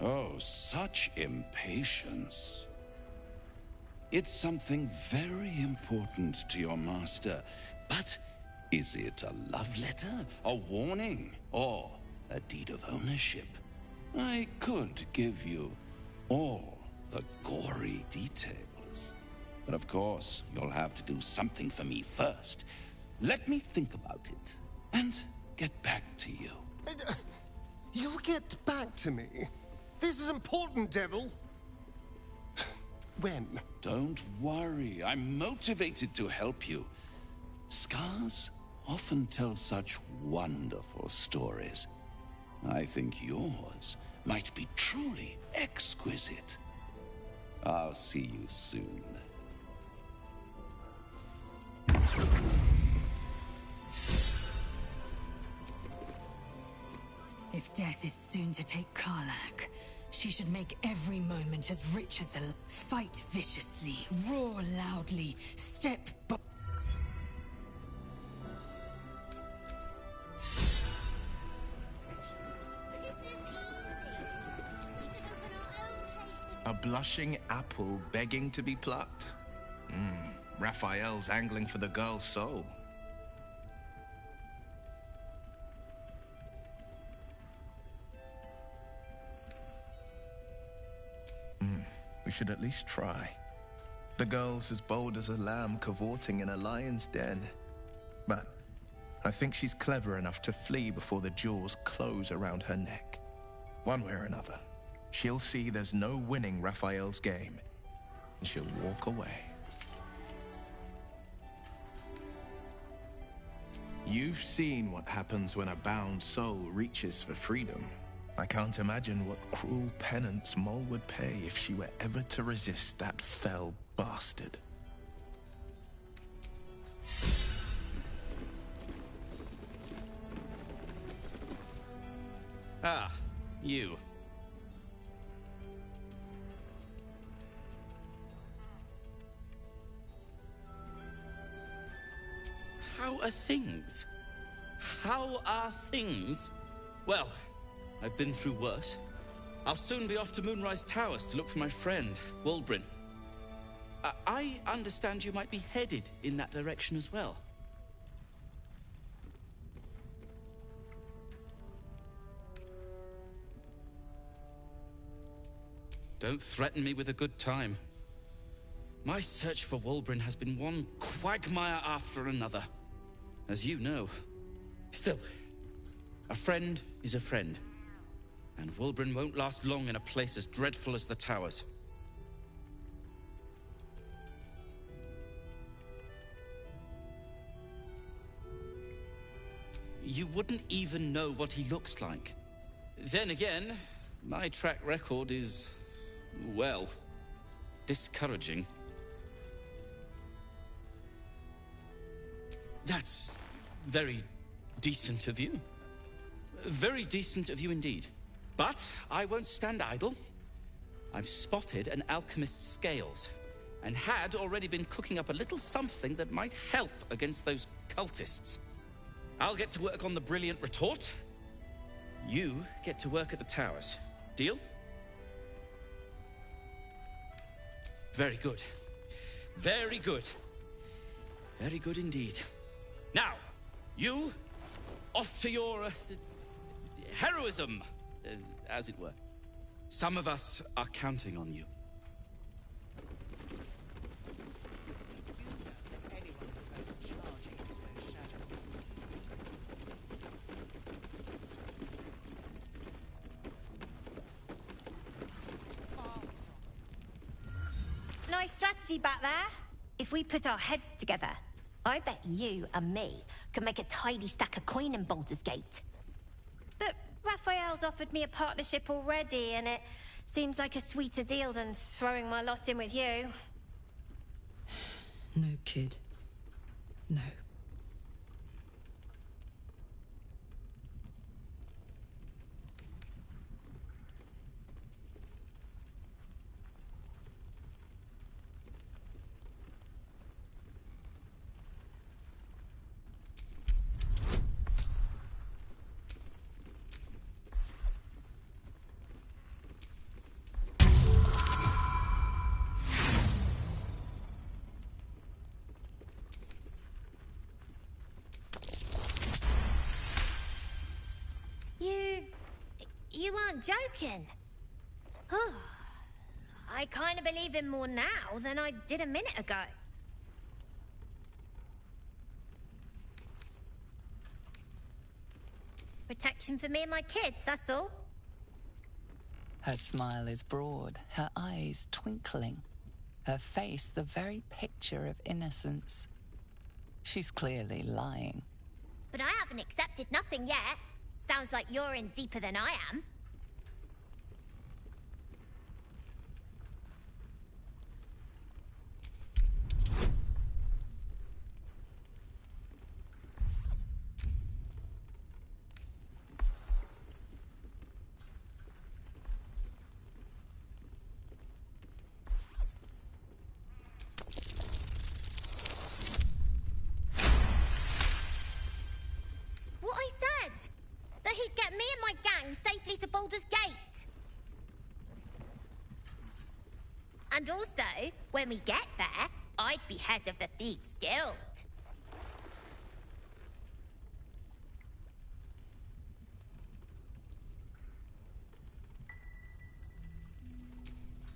Oh, such impatience. It's something very important to your master, but is it a love letter, a warning, or a deed of ownership? I could give you all the gory details, but of course, you'll have to do something for me first. Let me think about it, and get back to you. You'll get back to me? This is important, Devil. When? Don't worry, I'm motivated to help you. Scars often tell such wonderful stories. I think yours might be truly exquisite. I'll see you soon. If death is soon to take Karlach, she should make every moment as rich as the... Fight viciously, roar loudly, step by... A blushing apple begging to be plucked? Raphael's angling for the girl's soul. We should at least try. The girl's as bold as a lamb cavorting in a lion's den. But I think she's clever enough to flee before the jaws close around her neck. One way or another, she'll see there's no winning Raphael's game, and she'll walk away. You've seen what happens when a bound soul reaches for freedom. I can't imagine what cruel penance Moll would pay if she were ever to resist that fell bastard. Ah, you. How are things? How are things? Well, I've been through worse. I'll soon be off to Moonrise Towers to look for my friend, Wulbren. I understand you might be headed in that direction as well. Don't threaten me with a good time. My search for Wulbren has been one quagmire after another, as you know. Still, a friend is a friend. And Wulbren won't last long in a place as dreadful as the Towers. You wouldn't even know what he looks like. Then again, my track record is, well, discouraging. That's very decent of you. Very decent of you indeed. But I won't stand idle. I've spotted an alchemist's scales, and had already been cooking up a little something that might help against those cultists. I'll get to work on the brilliant retort. You get to work at the Towers. Deal? Very good. Very good. Very good indeed. Now, you, off to your heroism, as it were. Some of us are counting on you. Anyone who goes charging into those shadows. Nice strategy back there. If we put our heads together, I bet you and me could make a tidy stack of coin in Baldur's Gate. But Raphael's offered me a partnership already, and it seems like a sweeter deal than throwing my lot in with you. No, kid. No. You aren't joking. Oh, I kind of believe him more now than I did a minute ago. Protection for me and my kids, that's all. Her smile is broad, her eyes twinkling, her face the very picture of innocence. She's clearly lying. But I haven't accepted nothing yet. Sounds like you're in deeper than I am. What I said! That he'd get me and my gang safely to Baldur's Gate. And also, when we get there, I'd be head of the Thieves' Guild.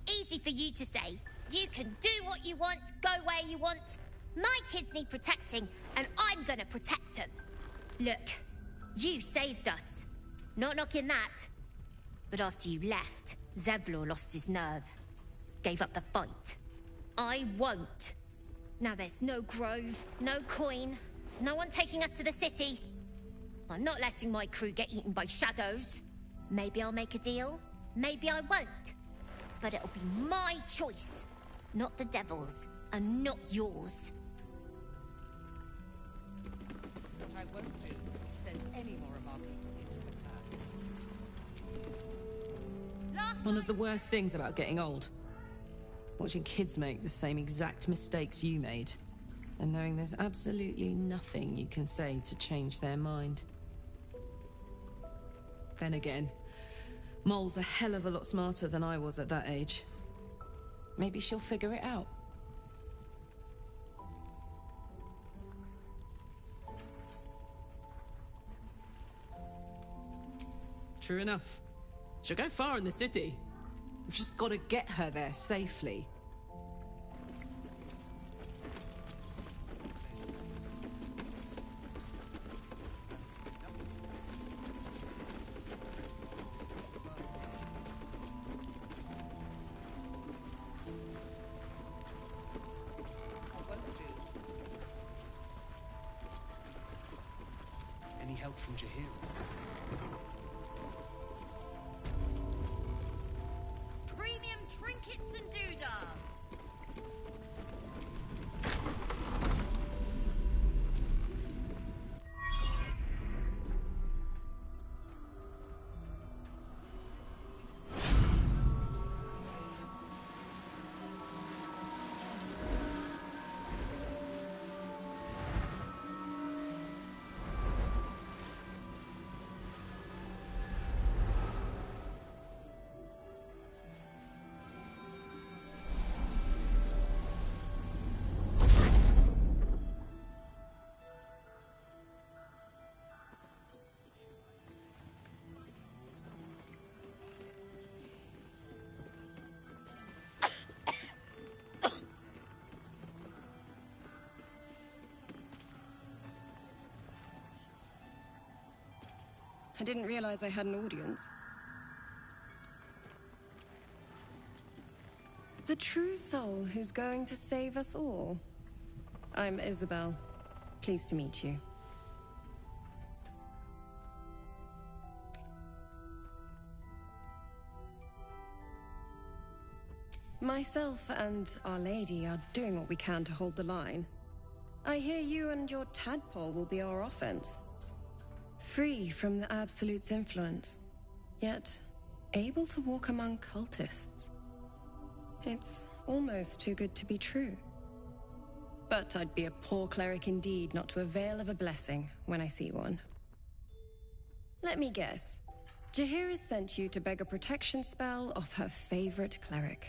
Easy for you to say. You can do what you want, go where you want. My kids need protecting, and I'm gonna protect them. Look, you saved us. Not knocking that. But after you left, Zevlor lost his nerve. Gave up the fight. I won't. Now there's no grove, no coin, no one taking us to the city. I'm not letting my crew get eaten by shadows. Maybe I'll make a deal, maybe I won't. But it'll be my choice, not the devil's, and not yours. What I won't do is send any more of our people into the curse. One of the worst things about getting old. Watching kids make the same exact mistakes you made. And knowing there's absolutely nothing you can say to change their mind. Then again, Mol's a hell of a lot smarter than I was at that age. Maybe she'll figure it out. True enough. She'll go far in the city. We've just got to get her there safely. Any help from Jahir? Premium trinkets and doodahs. I didn't realize I had an audience. The true soul who's going to save us all. I'm Isabel. Pleased to meet you. Myself and Our Lady are doing what we can to hold the line. I hear you and your tadpole will be our offense. Free from the Absolute's influence, yet able to walk among cultists. It's almost too good to be true. But I'd be a poor cleric indeed not to avail of a blessing when I see one. Let me guess. Jaheira sent you to beg a protection spell off her favorite cleric.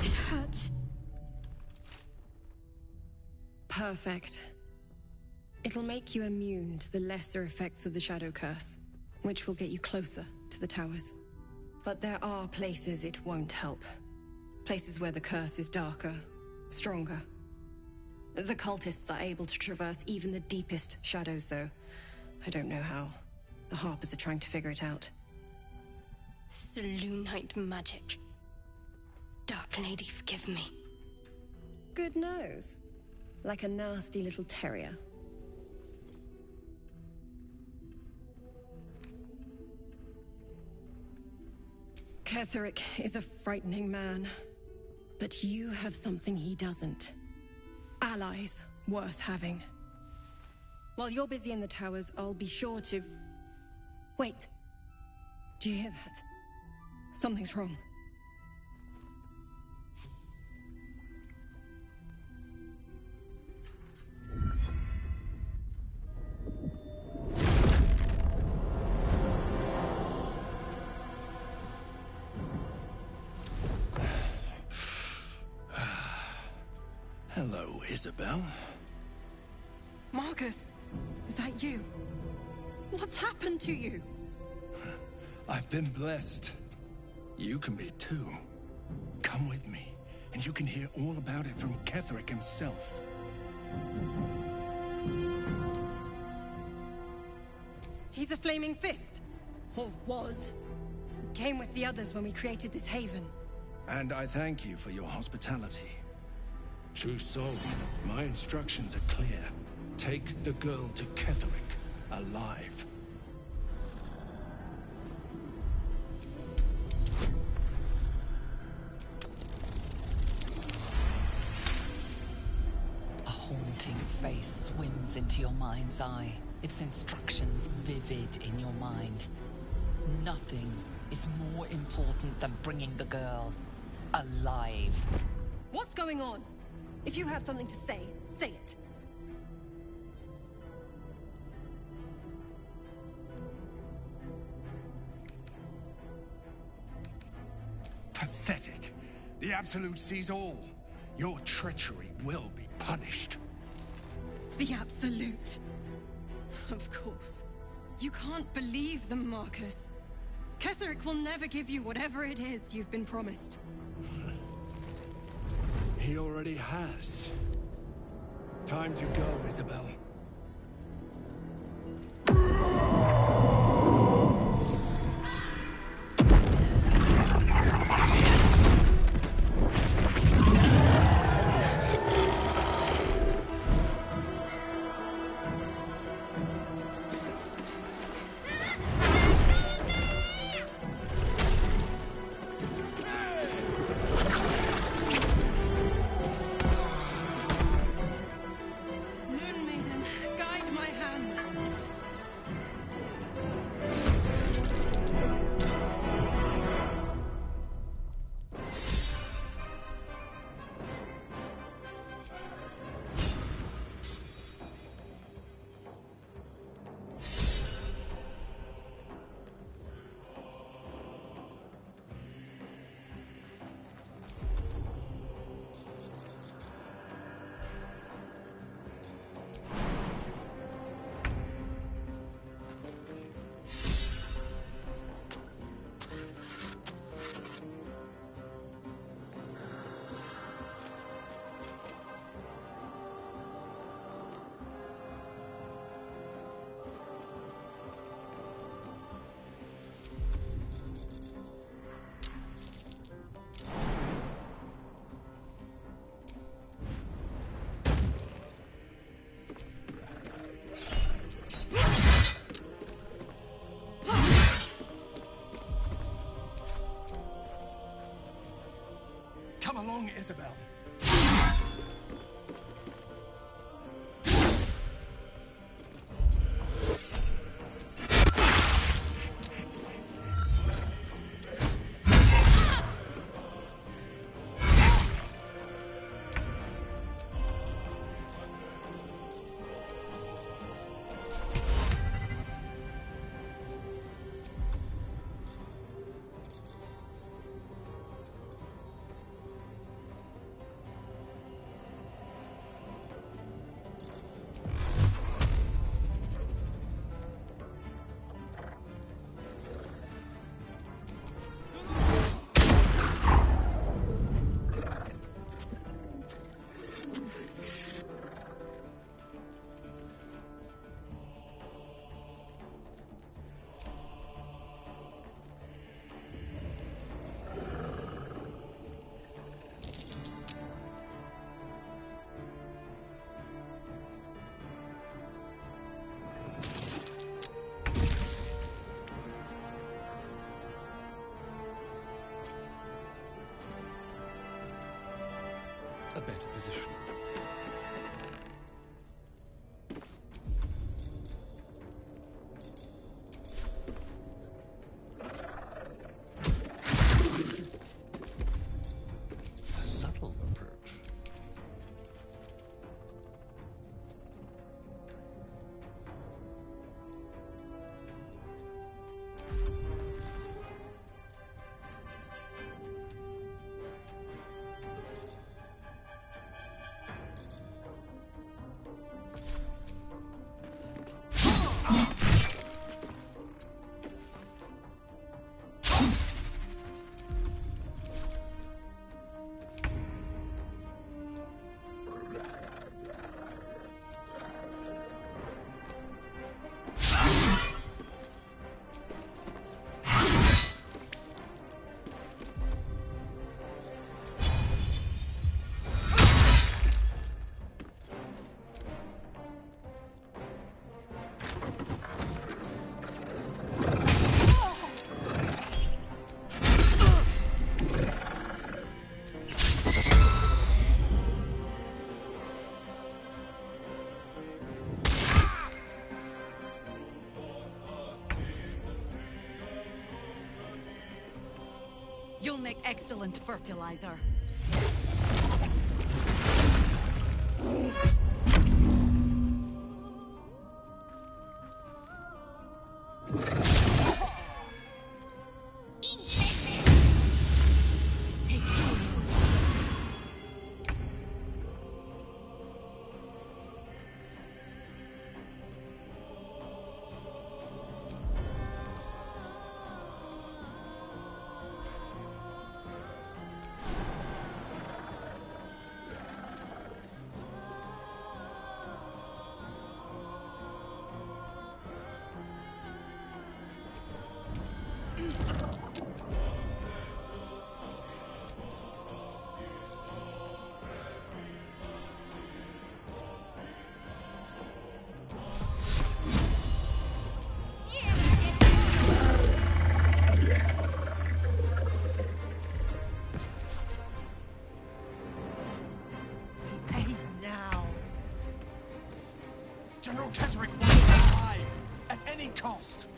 It hurts. Perfect. It'll make you immune to the lesser effects of the Shadow Curse, which will get you closer to the towers. But there are places it won't help. Places where the curse is darker, stronger. The cultists are able to traverse even the deepest shadows, though. I don't know how. The Harpers are trying to figure it out. Selûnite magic. Dark Lady, forgive me. Good nose. Like a nasty little terrier. Ketheric is a frightening man. But you have something he doesn't. Allies worth having. While you're busy in the towers, I'll be sure to... Wait. Do you hear that? Something's wrong. Hello, Isabel. Marcus, is that you? What's happened to you? I've been blessed. You can be too. Come with me, and you can hear all about it from Ketheric himself. He's a flaming fist. Or was. Came with the others when we created this haven. And I thank you for your hospitality. True soul, my instructions are clear. Take the girl to Ketheric, alive. A haunting face swims into your mind's eye, its instructions vivid in your mind. Nothing is more important than bringing the girl alive. What's going on? If you have something to say, say it. Pathetic. The Absolute sees all. Your treachery will be punished. The Absolute. Of course. You can't believe them, Marcus. Ketheric will never give you whatever it is you've been promised. He already has. Time to go, Isabel. Maiden, Come along, Isabel. A better position. A subtle approach. You'll make excellent fertilizer. General Kettering wants to die at any cost.